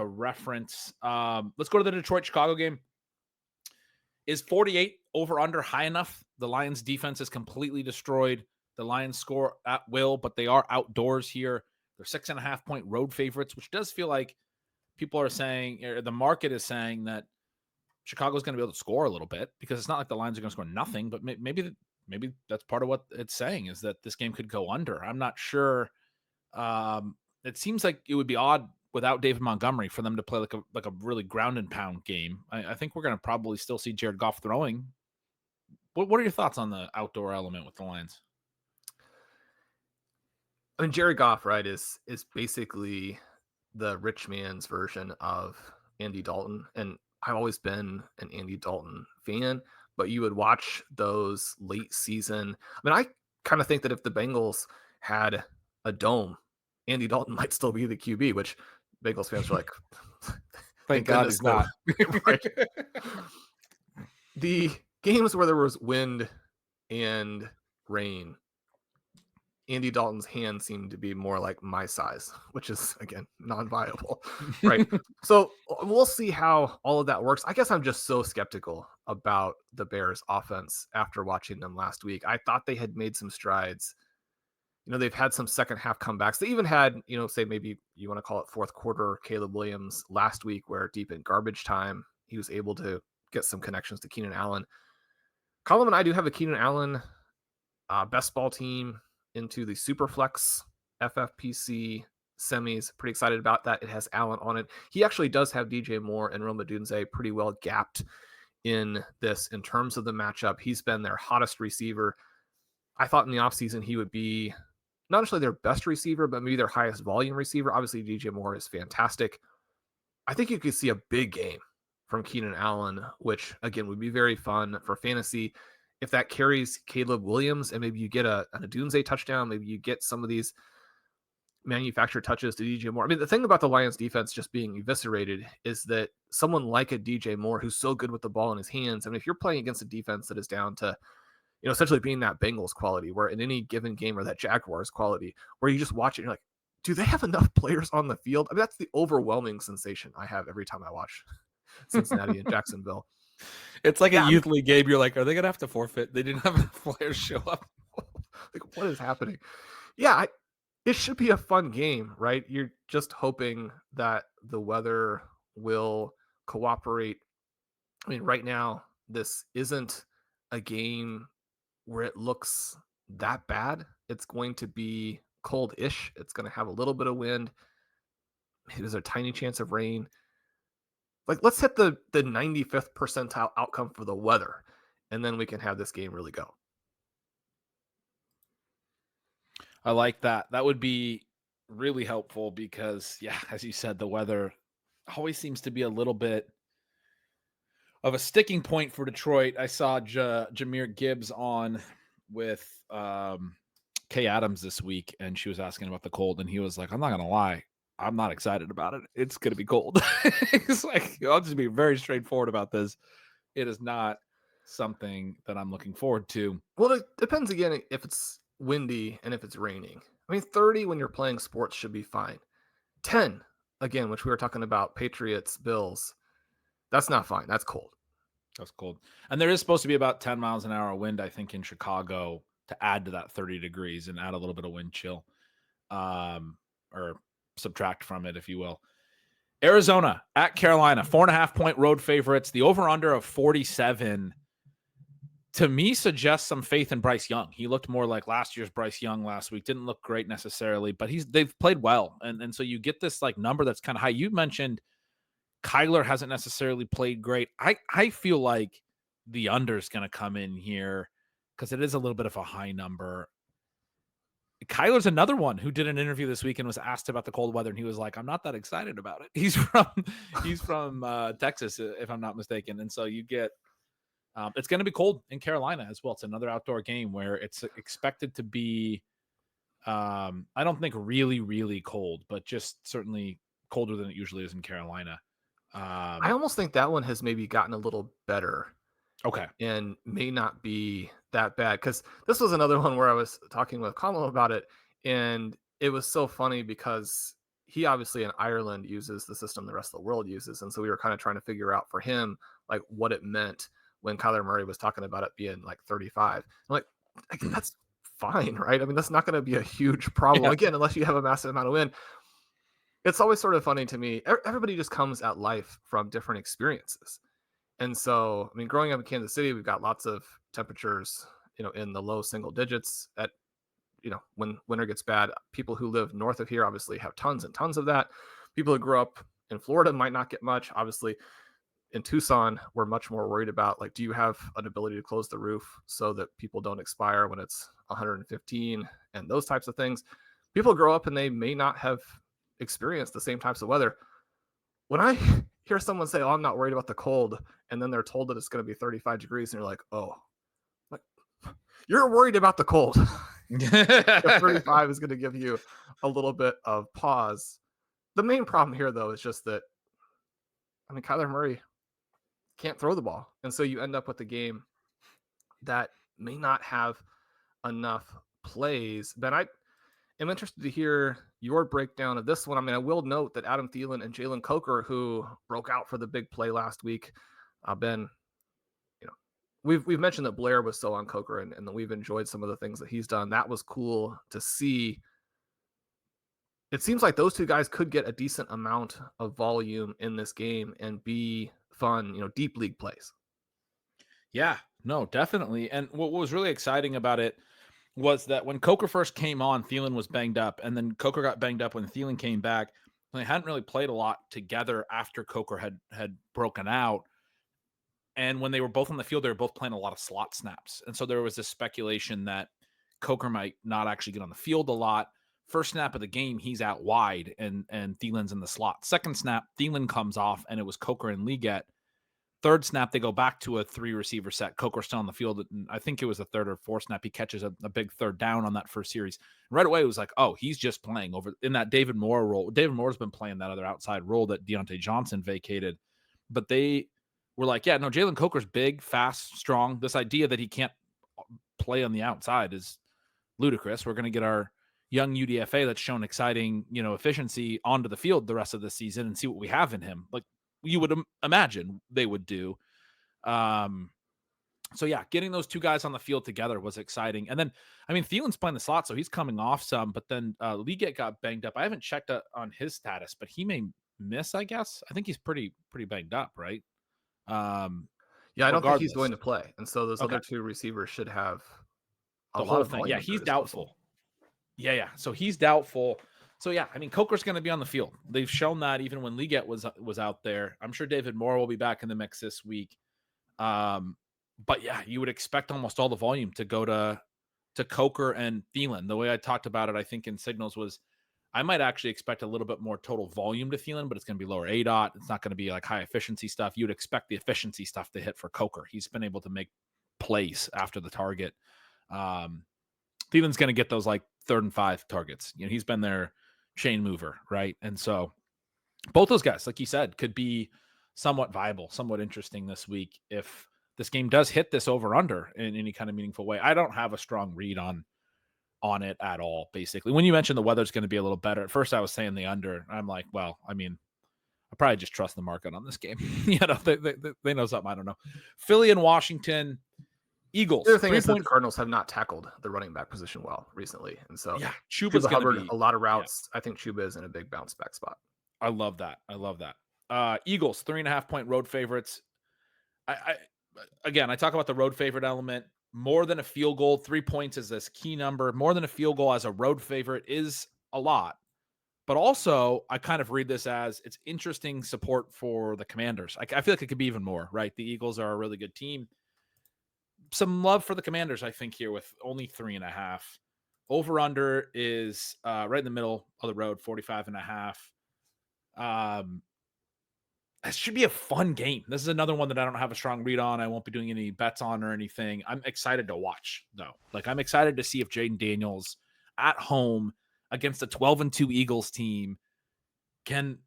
reference. Let's go to the Detroit-Chicago game. Is 48 over under high enough? The Lions defense is completely destroyed. The Lions score at will, but they are outdoors here. They're 6.5 point road favorites, which does feel like people are saying, or the market is saying, that Chicago's going to be able to score a little bit, because it's not like the Lions are going to score nothing, but maybe that's part of what it's saying, is that this game could go under. I'm not sure. It seems like it would be odd without David Montgomery for them to play like a really ground and pound game. I think we're going to probably still see Jared Goff throwing. What are your thoughts on the outdoor element with the Lions? I mean, Jared Goff, right, is basically the rich man's version of Andy Dalton, and I've always been an Andy Dalton fan, but you would watch those late season. I mean, I kind of think that if the Bengals had a dome, Andy Dalton might still be the QB, which Bengals fans are like, Thank God goodness he's not. right. The games where there was wind and rain, Andy Dalton's hand seemed to be more like my size, which is, again, non-viable, right? So we'll see how all of that works. I guess I'm just so skeptical about the Bears offense after watching them last week. I thought they had made some strides. They've had some second half comebacks. They even had, say maybe you want to call it fourth quarter Caleb Williams last week, where deep in garbage time, he was able to get some connections to Keenan Allen. Colin and I do have a Keenan Allen best ball team into the Superflex FFPC semis. Pretty excited about that. It has Allen on it. He actually does have DJ Moore and Rome Odunze pretty well gapped in this in terms of the matchup. He's been their hottest receiver. I thought in the offseason he would be not necessarily their best receiver, but maybe their highest volume receiver. Obviously, DJ Moore is fantastic. I think you could see a big game from Keenan Allen, which, again, would be very fun for fantasy. If that carries Caleb Williams and maybe you get an Odunze touchdown, maybe you get some of these manufactured touches to DJ Moore. I mean, the thing about the Lions defense just being eviscerated is that someone like a DJ Moore who's so good with the ball in his hands, I mean, if you're playing against a defense that is down to, essentially being that Bengals quality, where in any given game, or that Jaguars quality, where you just watch it and you're like, do they have enough players on the field? I mean, that's the overwhelming sensation I have every time I watch Cincinnati and Jacksonville. It's like a youth league game. You're like, are they going to have to forfeit? They didn't have enough players show up. Like, what is happening? Yeah, it should be a fun game, right? You're just hoping that the weather will cooperate. I mean, right now, this isn't a game where it looks that bad. It's going to be cold-ish. It's going to have a little bit of wind. Maybe there's a tiny chance of rain. Like, let's hit the 95th percentile outcome for the weather, and then we can have this game really go. I like that. That would be really helpful because, yeah, as you said, the weather always seems to be a little bit of a sticking point for Detroit. I saw Jahmyr Gibbs on with Kay Adams this week, and she was asking about the cold, and he was like, I'm not going to lie, I'm not excited about it. It's going to be cold. It's like, I'll just be very straightforward about this. It is not something that I'm looking forward to. Well, it depends, again, if it's windy and if it's raining. I mean, 30 when you're playing sports should be fine. 10, again, which we were talking about, Patriots, Bills, that's not fine. That's cold. That's cold. And there is supposed to be about 10 miles an hour wind, I think, in Chicago to add to that 30 degrees and add a little bit of wind chill, or subtract from it, if you will. Arizona at Carolina, 4.5-point road favorites. The over-under of 47, to me, suggests some faith in Bryce Young. He looked more like last year's Bryce Young last week. Didn't look great necessarily, but they've played well. And so you get this like number that's kind of high. You mentioned Kyler hasn't necessarily played great. I feel like the under is going to come in here because it is a little bit of a high number. Kyler's another one who did an interview this week and was asked about the cold weather, and he was like, I'm not that excited about it. He's from Texas, if I'm not mistaken. And so you get it's going to be cold in Carolina as well. It's another outdoor game where it's expected to be I don't think really, really cold, but just certainly colder than it usually is in Carolina. I almost think that one has maybe gotten a little better. Okay. And may not be that bad, because this was another one where I was talking with Colin about it, and it was so funny because he obviously in Ireland uses the system the rest of the world uses, and so we were kind of trying to figure out for him like what it meant when Kyler Murray was talking about it being like 35. I'm like, that's fine, right? I mean, that's not going to be a huge problem, again, unless you have a massive amount of wind. It's always sort of funny to me. Everybody just comes at life from different experiences. And so, I mean, growing up in Kansas City, we've got lots of temperatures, in the low single digits at, when winter gets bad. People who live north of here obviously have tons and tons of that. People who grew up in Florida might not get much. Obviously, in Tucson, we're much more worried about, like, do you have an ability to close the roof so that people don't expire when it's 115 and those types of things. People grow up and they may not have experienced the same types of weather. When I hear someone say, "Oh, I'm not worried about the cold," and then they're told that it's going to be 35 degrees, and you're like, "Oh, like you're worried about the cold." If 35 is going to give you a little bit of pause. The main problem here, though, is just that, I mean, Kyler Murray can't throw the ball. And so you end up with a game that may not have enough plays. Ben, I am interested to hear your breakdown of this one. I mean, I will note that Adam Thielen and Jalen Coker, who broke out for the big play last week, Ben, we've mentioned that Blair was still on Coker, and that we've enjoyed some of the things that he's done. That was cool to see. It seems like those two guys could get a decent amount of volume in this game and be fun, deep league plays. Yeah, no, definitely. And what was really exciting about it was that when Coker first came on, Thielen was banged up, and then Coker got banged up when Thielen came back. They hadn't really played a lot together after Coker had broken out. And when they were both on the field, they were both playing a lot of slot snaps. And so there was this speculation that Coker might not actually get on the field a lot. First snap of the game, he's out wide, and Thielen's in the slot. Second snap, Thielen comes off, and it was Coker and Liggett. Third snap, they go back to a 3-receiver set. Coker's still on the field. And I think it was the third or fourth snap. He catches a big third down on that first series. And right away, it was like, oh, he's just playing over in that David Moore role. David Moore's been playing that other outside role that Deontay Johnson vacated. But they were like, yeah, no, Jalen Coker's big, fast, strong. This idea that he can't play on the outside is ludicrous. We're going to get our young UDFA that's shown exciting, efficiency onto the field the rest of the season and see what we have in him. Like you would imagine they would do. So yeah, getting those two guys on the field together was exciting. And then, I mean, Thielen's playing the slot, so he's coming off some, but then Liggett got banged up. I haven't checked on his status, but he may miss, I guess. I think he's pretty banged up, right? Yeah, I don't think he's going to play. And so those other two receivers should have the whole thing. Yeah, he's doubtful. Yeah. So he's doubtful. So yeah, I mean, Coker's going to be on the field. They've shown that even when Liggett was out there. I'm sure David Moore will be back in the mix this week. But yeah, you would expect almost all the volume to go to Coker and Thielen. The way I talked about it, I think in Signals was I might actually expect a little bit more total volume to Thielen, but it's going to be lower ADOT. It's not going to be like high efficiency stuff. You'd expect the efficiency stuff to hit for Coker. He's been able to make plays after the target. Thielen's going to get those like 3rd and 5 targets. He's been their chain mover, right? And so both those guys, like you said, could be somewhat viable, somewhat interesting this week if this game does hit this over under in any kind of meaningful way. I don't have a strong read on it at all, basically. When you mentioned the weather's going to be a little better, at first I was saying the under. I'm like, well, I mean, I probably just trust the market on this game. They know something I don't know. Philly and Washington, Eagles. The other thing is that the Cardinals have not tackled the running back position well recently. And so yeah, Chuba's Hubbard, a lot of routes. Yeah. I think Chuba is in a big bounce back spot. I love that. Eagles, 3.5-point road favorites. Again, I talk about the road favorite element. More than a field goal, 3 points is this key number. More than a field goal as a road favorite is a lot. But also, I kind of read this as it's interesting support for the Commanders. I feel like it could be even more, right? The Eagles are a really good team. Some love for the Commanders, I think, here with only 3.5. Over-under is right in the middle of the road, 45.5. It should be a fun game. This is another one that I don't have a strong read on. I won't be doing any bets on or anything. I'm excited to watch, though. Like, I'm excited to see if Jaden Daniels at home against a 12-2 Eagles team can,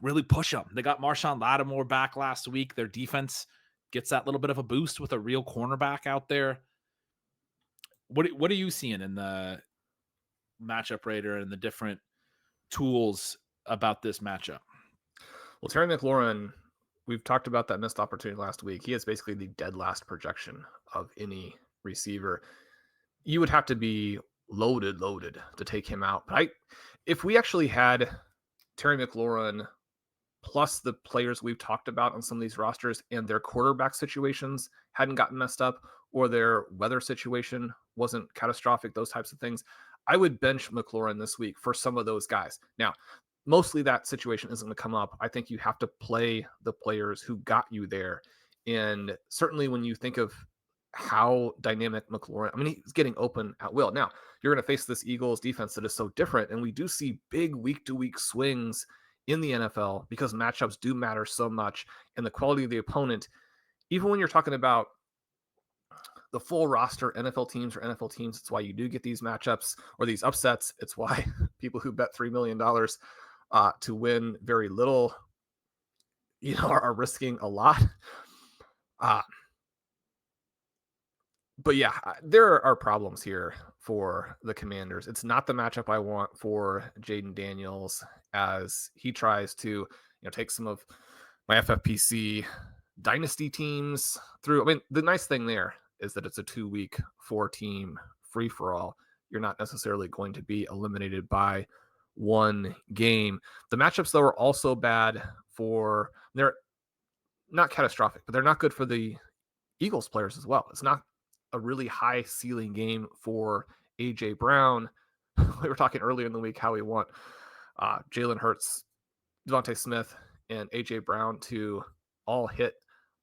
really push them. They got Marshawn Lattimore back last week. Their defense gets that little bit of a boost with a real cornerback out there. What are you seeing in the matchup radar and the different tools about this matchup? Well, Terry McLaurin, we've talked about that missed opportunity last week. He is basically the dead last projection of any receiver. You would have to be loaded to take him out. But if we actually had Terry McLaurin plus the players we've talked about on some of these rosters and their quarterback situations hadn't gotten messed up or their weather situation wasn't catastrophic, those types of things, I would bench McLaurin this week for some of those guys. Now, mostly that situation isn't going to come up. I think you have to play the players who got you there. And certainly when you think of how dynamic McLaurin, I mean, he's getting open at will. Now, you're going to face this Eagles defense that is so different. And we do see big week-to-week swings in the NFL because matchups do matter so much, and the quality of the opponent, even when you're talking about the full roster NFL teams or NFL teams, it's why you do get these matchups or these upsets. It's why people who bet $3 million to win very little, are risking a lot. But yeah, there are problems here for the Commanders. It's not the matchup I want for Jaden Daniels as he tries to, take some of my FFPC dynasty teams through. I mean, the nice thing there is that it's a 2-week, 4-team free-for-all. You're not necessarily going to be eliminated by one game. The matchups, though, are also bad they're not catastrophic, but they're not good for the Eagles players as well. It's not a really high ceiling game for AJ Brown. We were talking earlier in the week how we want Jalen Hurts, Devontae Smith, and AJ Brown to all hit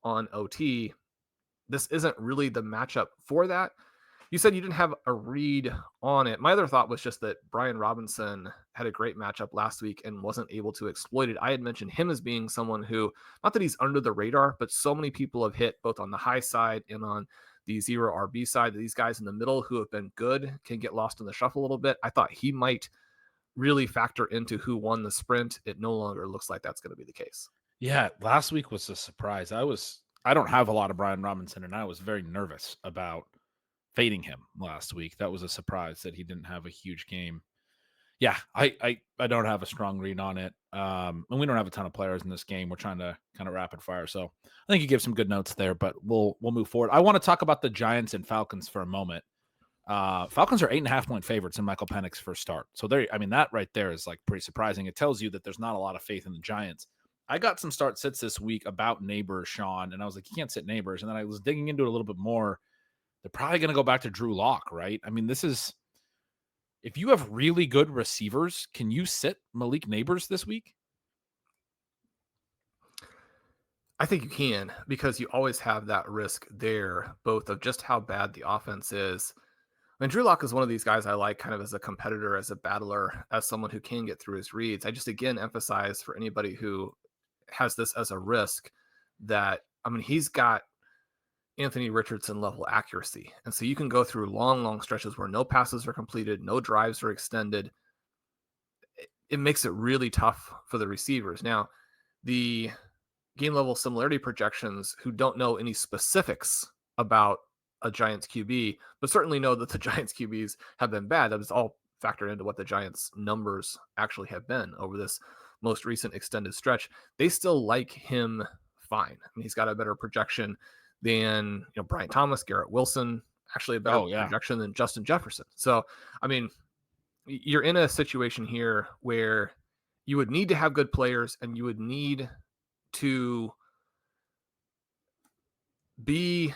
on OT. This isn't really the matchup for that. You said you didn't have a read on it. My other thought was just that Brian Robinson had a great matchup last week and wasn't able to exploit it. I had mentioned him as being someone who, not that he's under the radar, but so many people have hit both on the high side and on the 0 RB side. These guys in the middle who have been good can get lost in the shuffle a little bit. I thought he might really factor into who won the sprint. It no longer looks like that's going to be the case. Yeah, last week was a surprise. I don't have a lot of Brian Robinson, and I was very nervous about fading him last week. That was a surprise that he didn't have a huge game. Yeah, I don't have a strong read on it. And we don't have a ton of players in this game. We're trying to kind of rapid fire. So I think you give some good notes there, but we'll move forward. I want to talk about the Giants and Falcons for a moment. Falcons are 8.5-point favorites in Michael Penix's first start. So that right there is like pretty surprising. It tells you that there's not a lot of faith in the Giants. I got some start sits this week about Neighbors, Sean, and I was like, you can't sit Neighbors. And then I was digging into it a little bit more. They're probably going to go back to Drew Lock, right? I mean, if you have really good receivers, can you sit Malik Neighbors this week? I think you can, because you always have that risk there, both of just how bad the offense is. I mean, Drew Lock is one of these guys I like kind of as a competitor, as a battler, as someone who can get through his reads. I just, again, emphasize for anybody who has this as a risk that, he's got Anthony Richardson level accuracy. And so you can go through long stretches where no passes are completed, no drives are extended. It makes it really tough for the receivers. Now, the game level similarity projections who don't know any specifics about a Giants QB, but certainly know that the Giants QBs have been bad. That was all factored into what the Giants numbers actually have been over this most recent extended stretch. They still like him fine. He's got a better projection than Brian Thomas, Garrett Wilson, actually a better projection than Justin Jefferson. So, you're in a situation here where you would need to have good players and you would need to be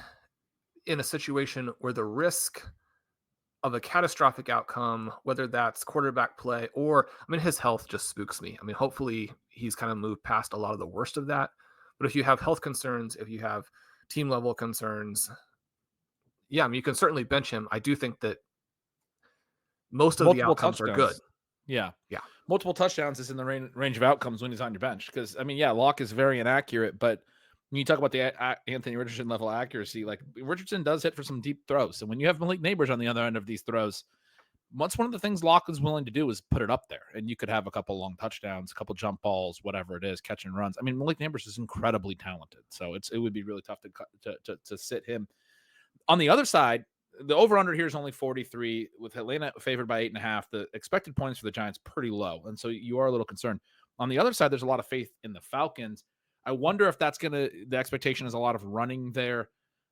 in a situation where the risk of a catastrophic outcome, whether that's quarterback play or, his health just spooks me. Hopefully he's kind of moved past a lot of the worst of that. But if you have health concerns, if you have team level concerns, you can certainly bench him. I do think that most of the outcomes are good. Yeah. Multiple touchdowns is in the range of outcomes when he's on your bench. Because, Locke is very inaccurate, but when you talk about the Anthony Richardson level accuracy, like Richardson does hit for some deep throws. And when you have Malik Neighbors on the other end of these throws, one of the things Locke is willing to do is put it up there. And you could have a couple long touchdowns, a couple jump balls, whatever it is, catch and runs. Malik Neighbors is incredibly talented. So it would be really tough to sit him. On the other side, the over-under here is only 43, with Atlanta favored by 8.5. The expected points for the Giants pretty low, and so you are a little concerned. On the other side, there's a lot of faith in the Falcons. I wonder if the expectation is a lot of running there.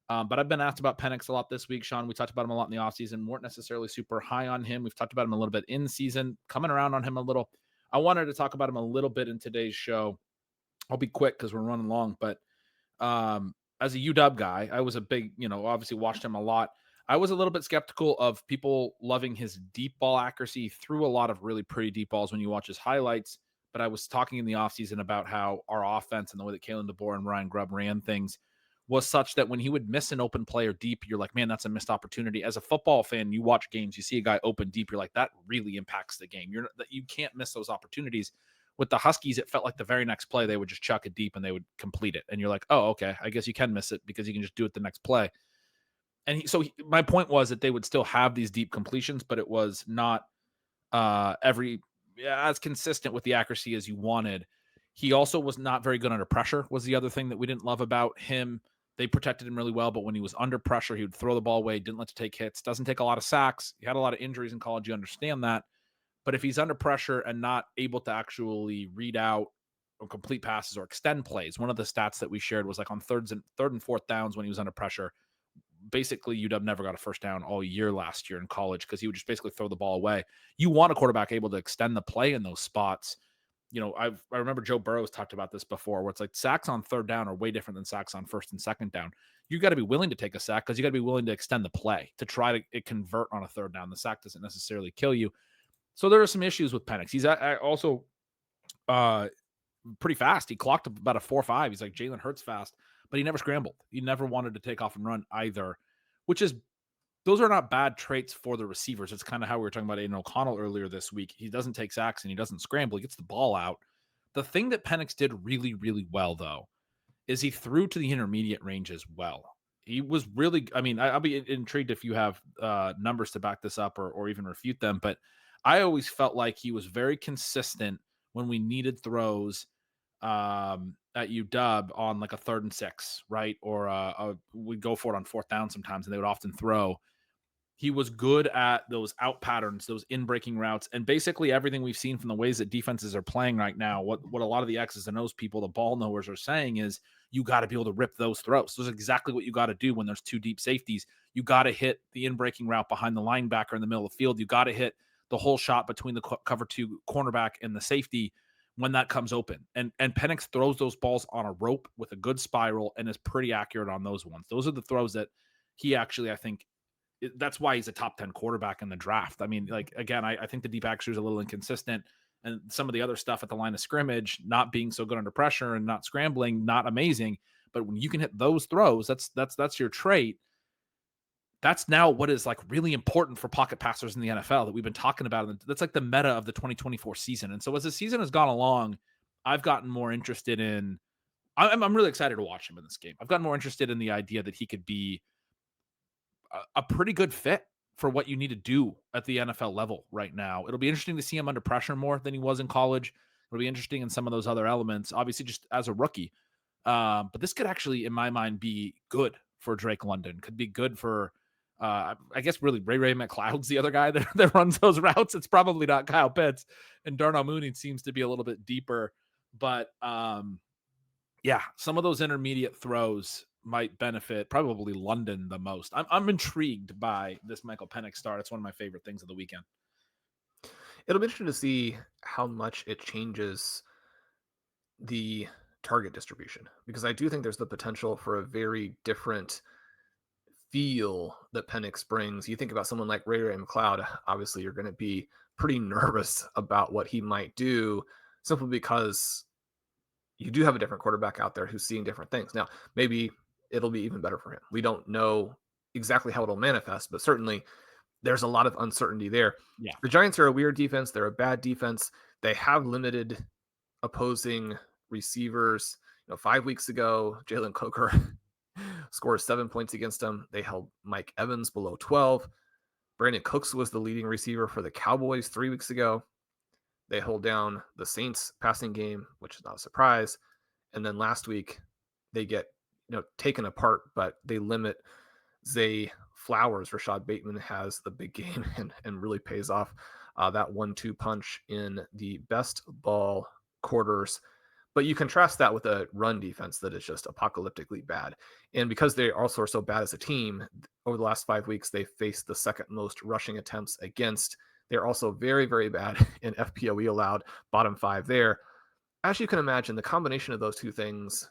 But I've been asked about Penix a lot this week, Sean. We talked about him a lot in the offseason. Weren't necessarily super high on him. We've talked about him a little bit in season, coming around on him a little. I wanted to talk about him a little bit in today's show. I'll be quick because we're running long, but as a UW guy, I was a big, obviously watched him a lot. I was a little bit skeptical of people loving his deep ball accuracy. He threw a lot of really pretty deep balls when you watch his highlights. But I was talking in the offseason about how our offense and the way that Kalen DeBoer and Ryan Grubb ran things was such that when he would miss an open player deep, you're like, man, that's a missed opportunity. As a football fan, you watch games, you see a guy open deep, you're like, that really impacts the game. You can't miss those opportunities. With the Huskies, it felt like the very next play, they would just chuck it deep and they would complete it. And you're like, oh, okay, I guess you can miss it because you can just do it the next play. And my point was that they would still have these deep completions, but it was not as consistent with the accuracy as you wanted. He also was not very good under pressure, was the other thing that we didn't love about him. They protected him really well, but when he was under pressure, he would throw the ball away, didn't let you take hits, doesn't take a lot of sacks. He had a lot of injuries in college, you understand that. But if he's under pressure and not able to actually read out or complete passes or extend plays, one of the stats that we shared was like on third and fourth downs when he was under pressure, basically UW never got a first down all year last year in college because he would just basically throw the ball away. You want a quarterback able to extend the play in those spots. I remember Joe Burrow's talked about this before, where it's like sacks on third down are way different than sacks on first and second down. You got to be willing to take a sack because you got to be willing to extend the play to try to convert on a third down. The sack doesn't necessarily kill you. So there are some issues with Penix. He's also pretty fast. He clocked about a 4.5. He's like Jalen Hurts fast, but he never scrambled. He never wanted to take off and run either, those are not bad traits for the receivers. It's kind of how we were talking about Aiden O'Connell earlier this week. He doesn't take sacks and he doesn't scramble. He gets the ball out. The thing that Penix did really, really well, though, is he threw to the intermediate range as well. He was really, I'll be intrigued if you have numbers to back this up or even refute them, but I always felt like he was very consistent when we needed throws at UW on like a 3rd and 6, right? Or we'd go for it on 4th down sometimes, and they would often throw. He was good at those out patterns, those in-breaking routes, and basically everything we've seen from the ways that defenses are playing right now. What a lot of the X's and O's people, the ball knowers, are saying is you got to be able to rip those throws. Those is exactly what you got to do when there's 2 deep safeties. You got to hit the in-breaking route behind the linebacker in the middle of the field. You got to hit the whole shot between the cover 2 cornerback and the safety when that comes open. And Penix throws those balls on a rope with a good spiral and is pretty accurate on those ones. Those are the throws that he actually, I think, that's why he's a top 10 quarterback in the draft. I mean, like, again, I think the deep accuracy is a little inconsistent, and some of the other stuff at the line of scrimmage, not being so good under pressure and not scrambling, not amazing. But when you can hit those throws, that's your trait. That's now what is like really important for pocket passers in the NFL that we've been talking about. That's like the meta of the 2024 season. And so as the season has gone along, I've gotten more interested in, I'm really excited to watch him in this game. I've gotten more interested in the idea that he could be a pretty good fit for what you need to do at the NFL level right now. It'll be interesting to see him under pressure more than he was in college. It'll be interesting in some of those other elements, obviously just as a rookie. But this could actually, in my mind, be good for Drake London. Could be good for, I guess, really Ray McLeod's the other guy that runs those routes. It's probably not Kyle Pitts. And Darnell Mooney seems to be a little bit deeper. But yeah, some of those intermediate throws might benefit probably London the most. I'm intrigued by this Michael Penix start. It's one of my favorite things of the weekend. It'll be interesting to see how much it changes the target distribution, because I do think there's the potential for a very different feel that Penix brings. You think about someone like Ray McLeod, obviously you're going to be pretty nervous about what he might do simply because you do have a different quarterback out there who's seeing different things. Now, maybe it'll be even better for him. We don't know exactly how it'll manifest, but certainly there's a lot of uncertainty there. Yeah. The Giants are a weird defense. They're a bad defense. They have limited opposing receivers. 5 weeks ago, Jalen Coker scored 7 points against them. They held Mike Evans below 12. Brandon Cooks was the leading receiver for the Cowboys 3 weeks ago. They hold down the Saints passing game, which is not a surprise. And then last week they get taken apart, but they limit Zay Flowers. Rashad Bateman has the big game and really pays off that 1-2 punch in the best ball quarters. But you contrast that with a run defense that is just apocalyptically bad. And because they also are so bad as a team, over the last 5 weeks, they faced the second most rushing attempts against. They're also very, very bad in FPOE allowed, bottom 5 there. As you can imagine, the combination of those two things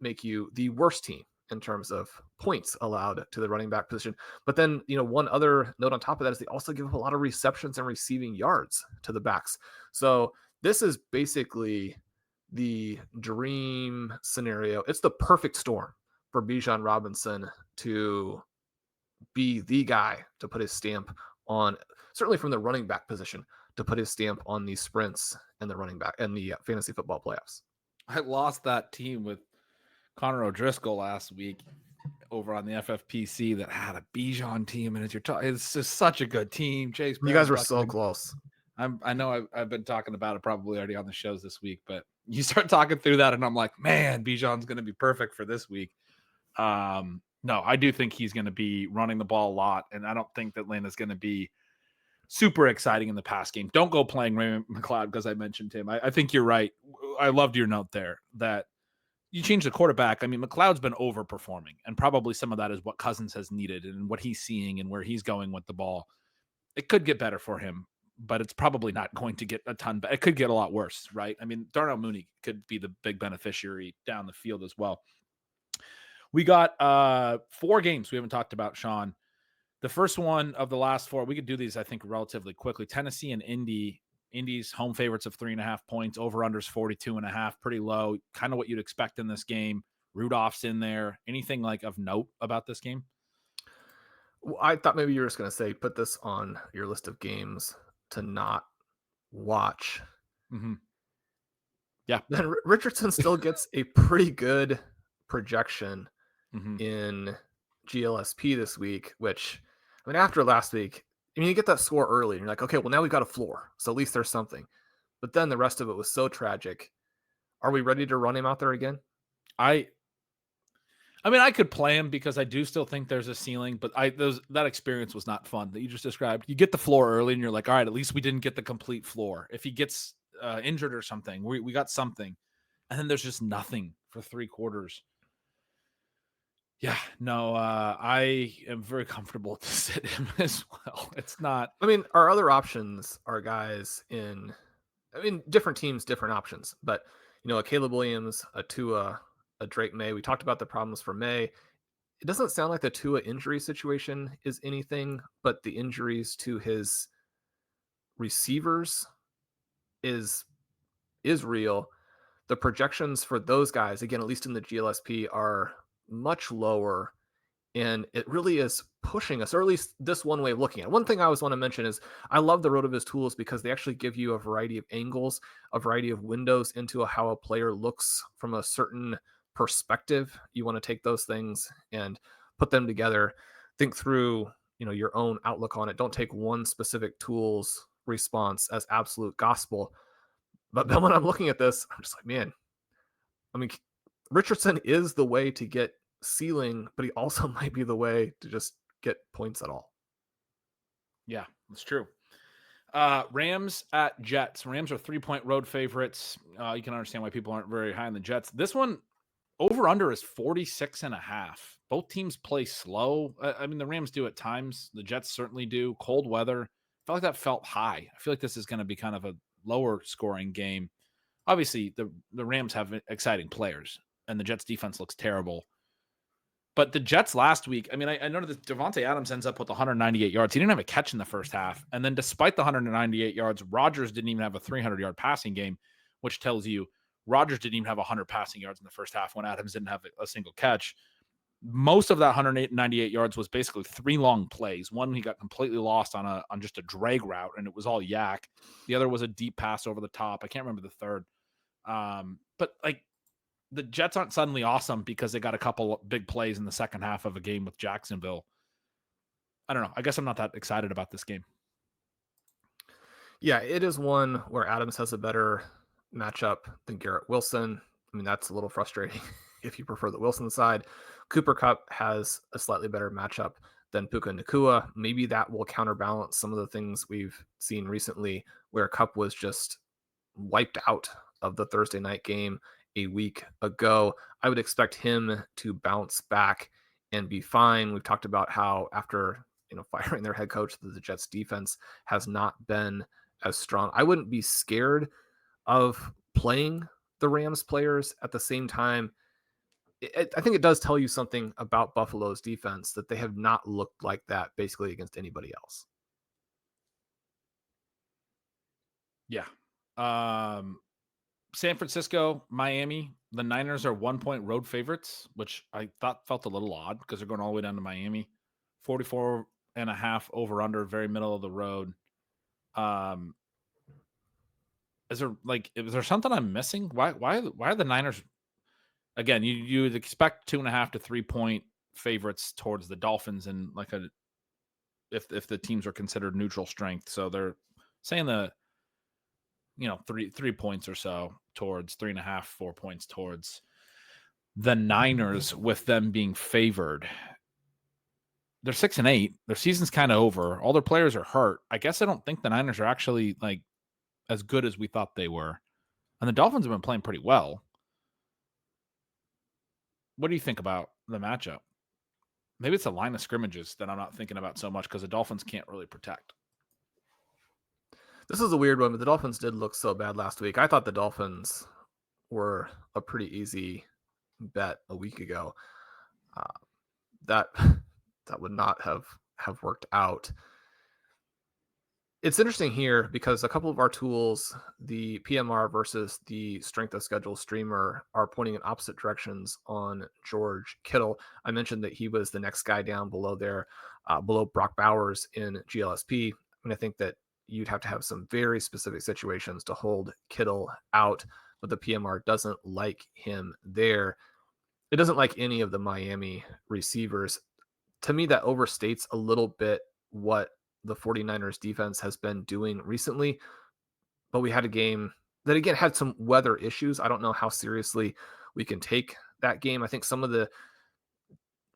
make you the worst team in terms of points allowed to the running back position. But then, one other note on top of that is they also give up a lot of receptions and receiving yards to the backs. So this is basically the dream scenario. It's the perfect storm for Bijan Robinson to be the guy to put his stamp on, certainly from the running back position. to put his stamp on the sprints and the running back and the fantasy football playoffs. I lost that team with Connor O'Driscoll last week over on the FFPC that had a Bijan team, and it's just such a good team. Chase, You guys were so close. I know I've been talking about it probably already on the shows this week, but you start talking through that, and I'm like, man, Bijan's going to be perfect for this week. No, I do think he's going to be running the ball a lot, and I don't think that Atlanta's going to be super exciting in the pass game. Don't go playing Raymond McLeod because I mentioned him. I think you're right. I loved your note there that you change the quarterback. I mean, McLeod's been overperforming, and probably some of that is what Cousins has needed and what he's seeing and where he's going with the ball. It could get better for him, but it's probably not going to get a ton better. It could get a lot worse, right? I mean, Darnell Mooney could be the big beneficiary down the field as well. We got 4 games we haven't talked about, Sean. The first one of the last 4, we could do these, I think, relatively quickly. Tennessee and Indy. Indy's home favorites of 3.5 points. Over-unders 42.5. Pretty low. Kind of what you'd expect in this game. Rudolph's in there. Anything like of note about this game? Well, I thought maybe you were just going to say put this on your list of games to not watch. Mm-hmm. Yeah. Then Richardson still gets a pretty good projection in GLSP this week, which, I mean, after last week, I mean, you get that score early and you're like, okay, well, now we've got a floor. So at least there's something. But then the rest of it was so tragic. Are we ready to run him out there again? I mean, I could play him because I do still think there's a ceiling, but that experience was not fun that you just described. You get the floor early and you're like, all right, at least we didn't get the complete floor. If he gets injured or something, we got something. And then there's just nothing for 3 quarters. Yeah, no, I am very comfortable to sit him as well. It's not. I mean, our other options are guys in, I mean, different teams, different options. But, you know, a Caleb Williams, a Tua, a Drake May. We talked about the problems for May. It doesn't sound like the Tua injury situation is anything, but the injuries to his receivers is real. The projections for those guys, again, at least in the GLSP, are much lower, and it really is pushing us, or at least this one way of looking at it. One thing I always want to mention is I love the RotoViz tools because they actually give you a variety of angles, a variety of windows into how a player looks from a certain perspective. You want to take those things and put them together, think through, you know, your own outlook on it. Don't take one specific tool's response as absolute gospel. But then when I'm looking at this, I'm just like, man, I mean, Richardson is the way to get ceiling, but he also might be the way to just get points at all. Yeah, that's true. Rams at Jets. Rams are 3-point road favorites. You can understand why people aren't very high on the Jets. This one, over under is 46.5. Both teams play slow. I mean, the Rams do at times. The Jets certainly do. Cold weather. I felt like that felt high. I feel like this is going to be kind of a lower scoring game. Obviously, the Rams have exciting players, and the Jets defense looks terrible. But the Jets last week, I mean, I noticed that Devontae Adams ends up with 198 yards. He didn't have a catch in the first half. And then despite the 198 yards, Rodgers didn't even have a 300-yard passing game, which tells you Rodgers didn't even have 100 passing yards in the first half when Adams didn't have a single catch. Most of that 198 yards was basically 3 long plays. One, he got completely lost on just a drag route, and it was all yak. The other was a deep pass over the top. I can't remember the third. But like, the Jets aren't suddenly awesome because they got a couple big plays in the second half of a game with Jacksonville. I don't know. I guess I'm not that excited about this game. Yeah, it is one where Adams has a better matchup than Garrett Wilson. I mean, that's a little frustrating if you prefer the Wilson side. Cooper Kupp has a slightly better matchup than Puka Nacua. Maybe that will counterbalance some of the things we've seen recently where Kupp was just wiped out of the Thursday night game a week ago. I would expect him to bounce back and be fine. We've talked about how after, you know, firing their head coach, the Jets defense has not been as strong. I wouldn't be scared of playing the Rams players. At the same time, I think it does tell you something about Buffalo's defense that they have not looked like that basically against anybody else. Yeah. San Francisco, Miami. The Niners are 1-point road favorites, which I thought felt a little odd because they're going all the way down to Miami. 44.5 over under, very middle of the road. is there something I'm missing? Why are the Niners again? You would expect 2.5 to 3 point favorites towards the Dolphins, and like if the teams are considered neutral strength, so they're saying the 3 points or so towards 3.5 4 points towards the Niners with them being favored. They're 6-8. Their season's kind of over. All their players are hurt. I guess I don't think the Niners are actually like as good as we thought they were. And the Dolphins have been playing pretty well. What do you think about the matchup? Maybe it's a line of scrimmages that I'm not thinking about so much because the Dolphins can't really protect. This is a weird one, but the Dolphins did look so bad last week. I thought the Dolphins were a pretty easy bet a week ago. That would not have worked out. It's interesting here because a couple of our tools, the PMR versus the strength of schedule streamer, are pointing in opposite directions on George Kittle. I mentioned that he was the next guy down below there, below Brock Bowers in GLSP. And I think that you'd have to have some very specific situations to hold Kittle out, but the PMR doesn't like him there. It doesn't like any of the Miami receivers. To me, that overstates a little bit what the 49ers defense has been doing recently, but we had a game that again had some weather issues. I don't know how seriously we can take that game. I think some of the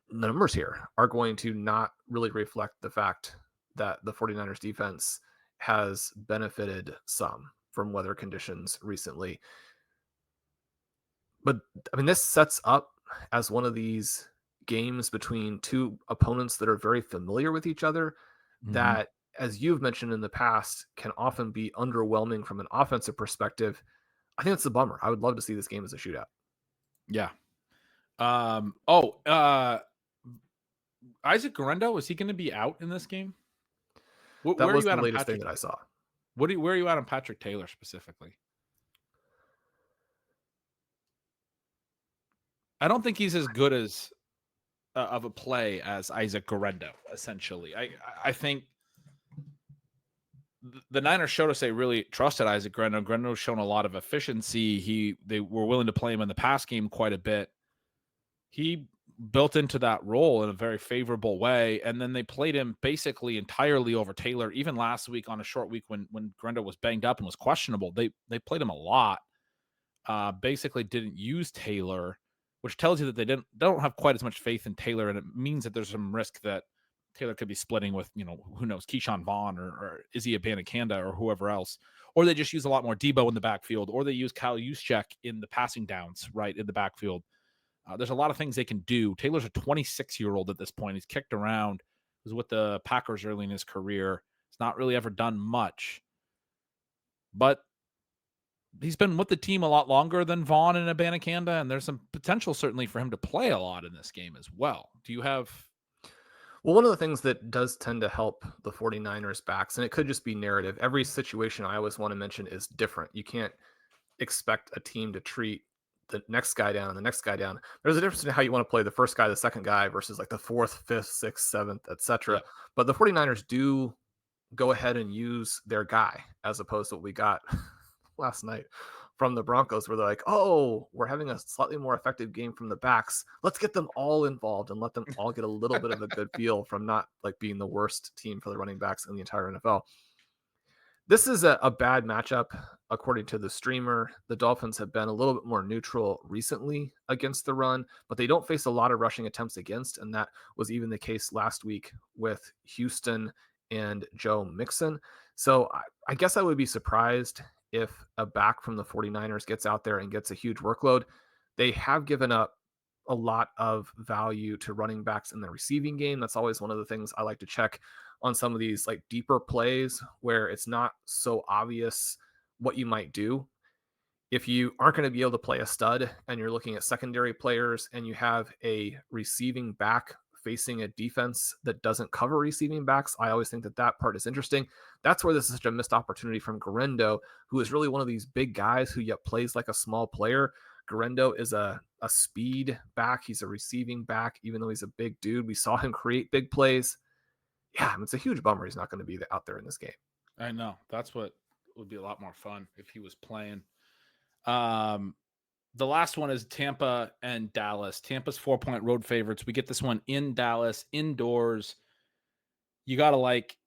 numbers here are going to not really reflect the fact that the 49ers defense has benefited some from weather conditions recently. But I mean, this sets up as one of these games between two opponents that are very familiar with each other that, as you've mentioned in the past, can often be underwhelming from an offensive perspective. I think that's the bummer. I would love to see this game as a shootout. Yeah. Isaac Guerrero, is he going to be out in this game? That Where are was you the at on latest Patrick? thing that I saw. Where are you at on Patrick Taylor specifically? I don't think he's as good as of a play as Isaac Guerrero. Essentially, I think the Niners showed us they really trusted Isaac Guerrero. Guerrero's shown a lot of efficiency. They were willing to play him in the pass game quite a bit. He built into that role in a very favorable way, and then they played him basically entirely over Taylor. Even last week on a short week when Guerrero was banged up and was questionable, they played him a lot. Basically didn't use Taylor, which tells you that they don't have quite as much faith in Taylor, and it means that there's some risk that Taylor could be splitting with, who knows, Keyshawn Vaughn or Izzy Abanikanda or whoever else. Or they just use a lot more Debo in the backfield, or they use Kyle Juszczyk in the passing downs, right, in the backfield. There's a lot of things they can do. Taylor's a 26-year-old at this point. He's kicked around. He was with the Packers early in his career. He's not really ever done much. But he's been with the team a lot longer than Vaughn and Abanikanda, and there's some potential certainly for him to play a lot in this game as well. Do you have... Well, one of the things that does tend to help the 49ers backs, and it could just be narrative, every situation I always want to mention is different. You can't expect a team to treat the next guy down and the next guy down. There's a difference in how you want to play the first guy, the second guy versus like the fourth, fifth, sixth, seventh, etc. Yep. But the 49ers do go ahead and use their guy as opposed to what we got last night from the Broncos, where they're like, oh, we're having a slightly more effective game from the backs. Let's get them all involved and let them all get a little bit of a good feel from not like being the worst team for the running backs in the entire NFL. This is a bad matchup, according to the streamer. The Dolphins have been a little bit more neutral recently against the run, but they don't face a lot of rushing attempts against, and that was even the case last week with Houston and Joe Mixon. So I guess I would be surprised if a back from the 49ers gets out there and gets a huge workload. They have given up a lot of value to running backs in the receiving game. That's always one of the things I like to check on some of these like deeper plays where it's not so obvious what you might do. If you aren't going to be able to play a stud and you're looking at secondary players and you have a receiving back facing a defense that doesn't cover receiving backs, I always think that part is interesting. That's where this is such a missed opportunity from Guerrero, who is really one of these big guys who yet plays like a small player. Guerrero is a speed back. He's a receiving back, even though he's a big dude. We saw him create big plays. Yeah, it's a huge bummer he's not going to be out there in this game. I know. That's what would be a lot more fun if he was playing. The last one is Tampa and Dallas. Tampa's 4-point road favorites. We get this one in Dallas, indoors. You got to like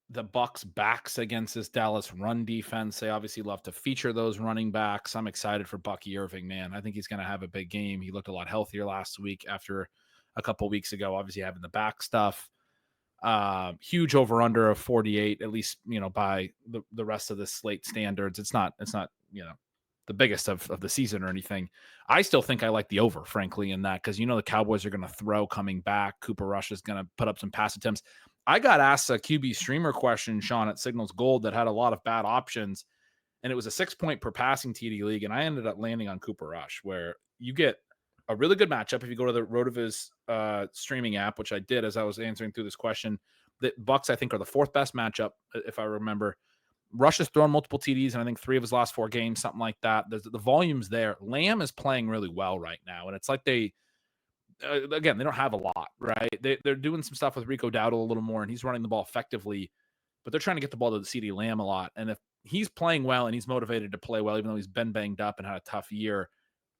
the Bucks backs against this Dallas run defense. They obviously love to feature those running backs. I'm excited for Bucky Irving, man. I think he's going to have a big game. He looked a lot healthier last week after a couple weeks ago, obviously having the back stuff. Huge over under of 48, at least, by the rest of the slate standards. It's not, the biggest of the season or anything. I still think I like the over, frankly, in that, because the Cowboys are going to throw coming back. Cooper Rush is going to put up some pass attempts. I got asked a QB streamer question, Sean, at Signals Gold that had a lot of bad options, and it was a 6-point per passing TD league, and I ended up landing on Cooper Rush, where you get a really good matchup if you go to the RotoViz streaming app, which I did as I was answering through this question. The Bucks, I think, are the 4th best matchup, if I remember. Rush has thrown multiple TDs, and I think 3 of his last 4 games, something like that. The volume's there. Lamb is playing really well right now, and it's like they don't have a lot, right? They're doing some stuff with Rico Dowdle a little more, and he's running the ball effectively, but they're trying to get the ball to the CeeDee Lamb a lot. And if he's playing well and he's motivated to play well, even though he's been banged up and had a tough year,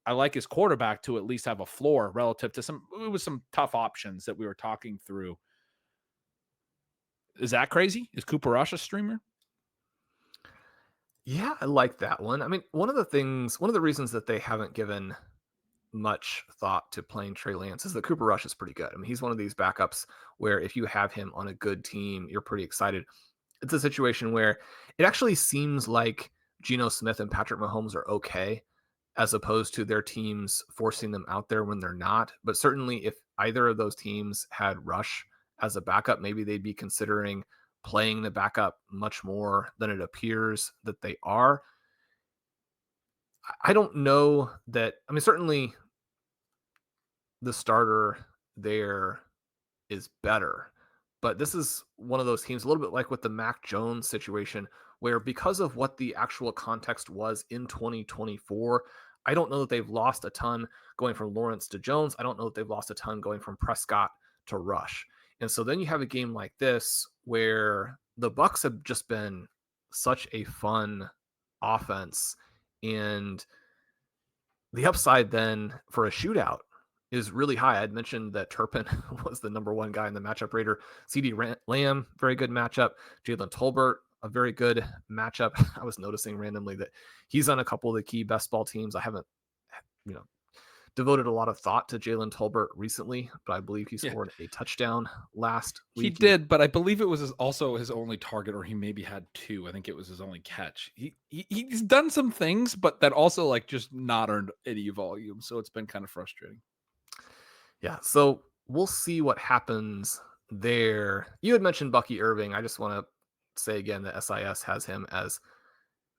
I like his quarterback to at least have a floor relative to some tough options that we were talking through. Is that crazy? Is Cooper Rush a streamer? Yeah, I like that one. I mean, one of the reasons that they haven't given much thought to playing Trey Lance is that Cooper Rush is pretty good. I mean, he's one of these backups where if you have him on a good team, you're pretty excited. It's a situation where it actually seems like Geno Smith and Patrick Mahomes are okay, as opposed to their teams forcing them out there when they're not. But certainly if either of those teams had Rush as a backup, maybe they'd be considering playing the backup much more than it appears that they are. I don't know that. I mean, certainly the starter there is better, but this is one of those teams, a little bit like with the Mac Jones situation, where because of what the actual context was in 2024, I don't know that they've lost a ton going from Lawrence to Jones. I don't know that they've lost a ton going from Prescott to Rush. And so then you have a game like this where the Bucks have just been such a fun offense, and the upside then for a shootout is really high. I'd mentioned that Turpin was the number 1 guy in the matchup rater. CeeDee Lamb, very good matchup. Jalen Tolbert, a very good matchup. I was noticing randomly that he's on a couple of the key best ball teams. I haven't, devoted a lot of thought to Jalen Tolbert recently, but I believe he scored a touchdown last week. He did, but I believe it was also his only target, or he maybe had 2. I think it was his only catch. He's done some things, but that also just not earned any volume. So it's been kind of frustrating. Yeah, so we'll see what happens there. You had mentioned Bucky Irving. I just want to say again that SIS has him as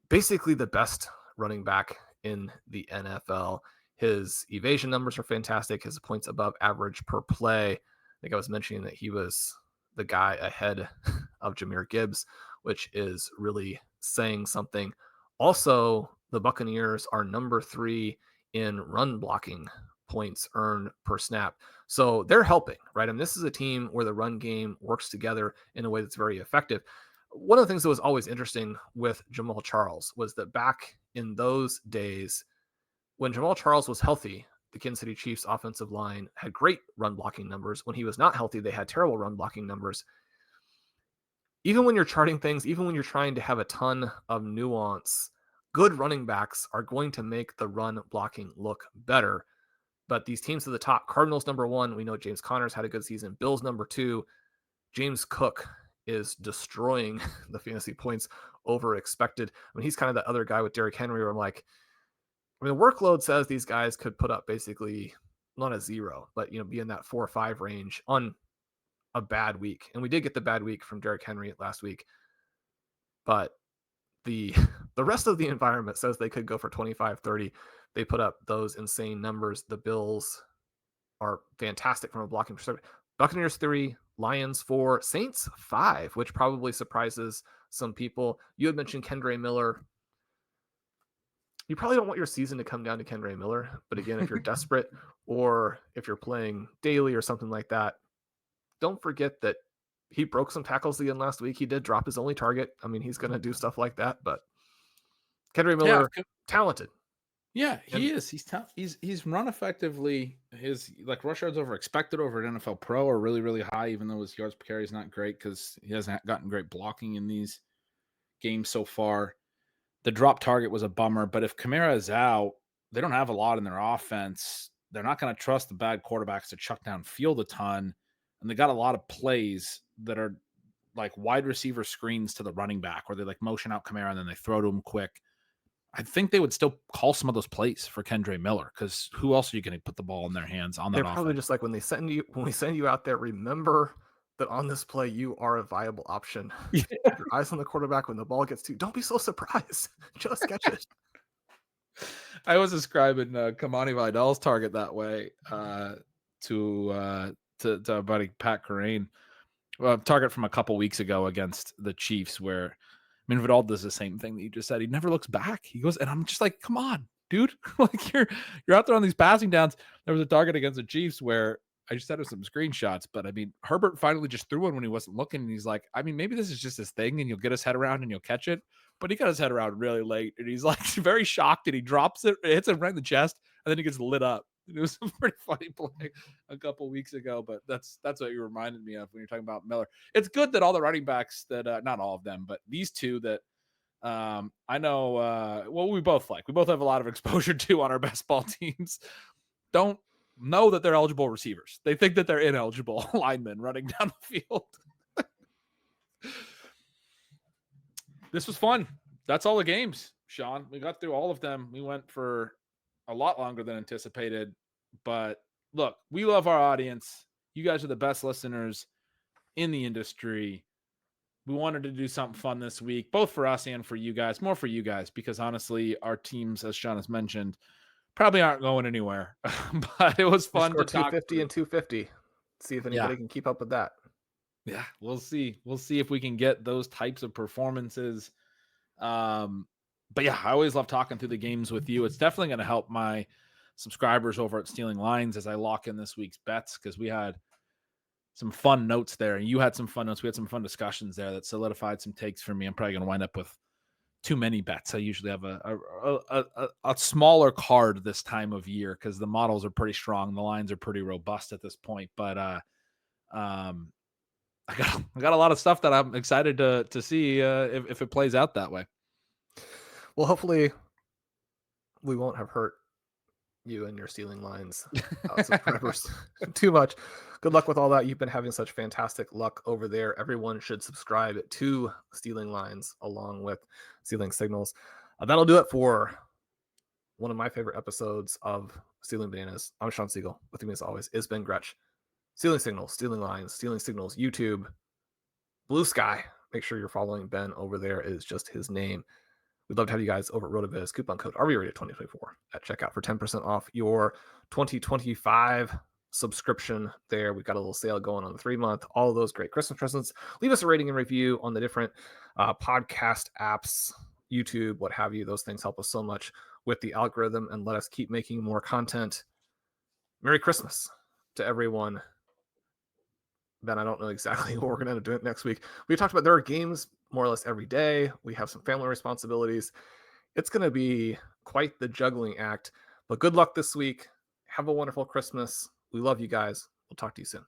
basically the best running back in the NFL. His evasion numbers are fantastic. His points above average per play. I think I was mentioning that he was the guy ahead of Jahmyr Gibbs, which is really saying something. Also, the Buccaneers are number 3 in run blocking points earned per snap. So they're helping, right? And this is a team where the run game works together in a way that's very effective. One of the things that was always interesting with Jamal Charles was that back in those days, when Jamal Charles was healthy, the Kansas City Chiefs offensive line had great run blocking numbers. When he was not healthy, they had terrible run blocking numbers. Even when you're charting things, even when you're trying to have a ton of nuance, good running backs are going to make the run blocking look better. But these teams at the top, Cardinals number 1, we know James Conner's had a good season. Bills number 2, James Cook is destroying the fantasy points over expected. I mean, he's kind of the other guy with Derrick Henry where I'm like, I mean, the workload says these guys could put up basically not a 0, but be in that 4 or 5 range on a bad week. And we did get the bad week from Derrick Henry last week, but the rest of the environment says they could go for 25, 30. They put up those insane numbers. The Bills are fantastic from a blocking perspective. Buccaneers 3, Lions 4, Saints 5, which probably surprises some people. You had mentioned Kendre Miller. You probably don't want your season to come down to Kendre Miller. But again, if you're desperate or if you're playing daily or something like that, don't forget that he broke some tackles again last week. He did drop his only target. I mean, he's going to do stuff like that, but Kendry Yeah, Miller, talented. yeah, And he is. He's run effectively. His like rush yards over expected over at NFL Pro are really really high, even though his yards per carry is not great because he hasn't gotten great blocking in these games so far. The drop target was a bummer, but if Kamara is out, they don't have a lot in their offense. They're not going to trust the bad quarterbacks to chuck downfield a ton, and they got a lot of plays that are like wide receiver screens to the running back, where they like motion out Kamara and then they throw to him quick. I think they would still call some of those plays for Kendry Miller because who else are you going to put the ball in their hands on that they're offense? probably just like when we send you out there, remember that on this play you are a viable option. Yeah. Keep your eyes on the quarterback when the ball gets to you. Don't be so surprised. Just catch it. I was describing Kamani Vidal's target that way to our buddy Pat Corrane. Target from a couple weeks ago against the Chiefs, where I mean Vidal does the same thing that you just said. He never looks back. He goes, and I'm just like, come on, dude. Like you're out there on these passing downs. There was a target against the Chiefs where I just had some screenshots, but I mean Herbert finally just threw one when he wasn't looking, and he's like, I mean, maybe this is just his thing, and you'll get his head around and you'll catch it. But he got his head around really late, and he's like very shocked, and he drops it, hits him right in the chest, and then he gets lit up. It was a pretty funny play a couple weeks ago, but that's what you reminded me of when you're talking about Miller. It's good that all the running backs that not all of them, but these two that I know well we both like. We both have a lot of exposure to on our best ball teams. Don't know that they're eligible receivers. They think that they're ineligible linemen running down the field. This was fun. That's all the games, Sean. We got through all of them. We went for a lot longer than anticipated. But look, we love our audience. You guys are the best listeners in the industry. We wanted to do something fun this week, both for us and for you guys. More for you guys, because honestly, our teams, as Sean has mentioned, probably aren't going anywhere. But it was fun to talk 250 and 250. See if anybody can keep up with that. Yeah, we'll see. We'll see if we can get those types of performances. But yeah, I always love talking through the games with you. It's definitely going to help my subscribers over at Stealing Lines as I lock in this week's bets, because we had some fun notes there, and you had some fun notes. We had some fun discussions there that solidified some takes for me. I'm probably going to wind up with too many bets. I usually have a smaller card this time of year because the models are pretty strong. The lines are pretty robust at this point, but I got a lot of stuff that I'm excited to see if it plays out that way. Well, hopefully we won't have hurt you and your Stealing Lines subscribers too much. Good luck with all that. You've been having such fantastic luck over there. Everyone should subscribe to Stealing Lines along with Stealing Signals. That'll do it for one of my favorite episodes of Stealing Bananas. I'm Shawn Siegele. With me as always is Ben Gretch. Stealing Signals, Stealing Lines, Stealing Signals, YouTube, Blue Sky. Make sure you're following Ben over there. Is just his name. We'd love to have you guys over at RotoViz. Coupon code RVRadio2024 at checkout for 10% off your 2025 subscription there. We've got a little sale going on the 3-month. All of those great Christmas presents. Leave us a rating and review on the different podcast apps, YouTube, what have you. Those things help us so much with the algorithm and let us keep making more content. Merry Christmas to everyone. Ben, I don't know exactly what we're going to do next week. We talked about there are games more or less every day. We have some family responsibilities. It's going to be quite the juggling act, but good luck this week. Have a wonderful Christmas. We love you guys. We'll talk to you soon.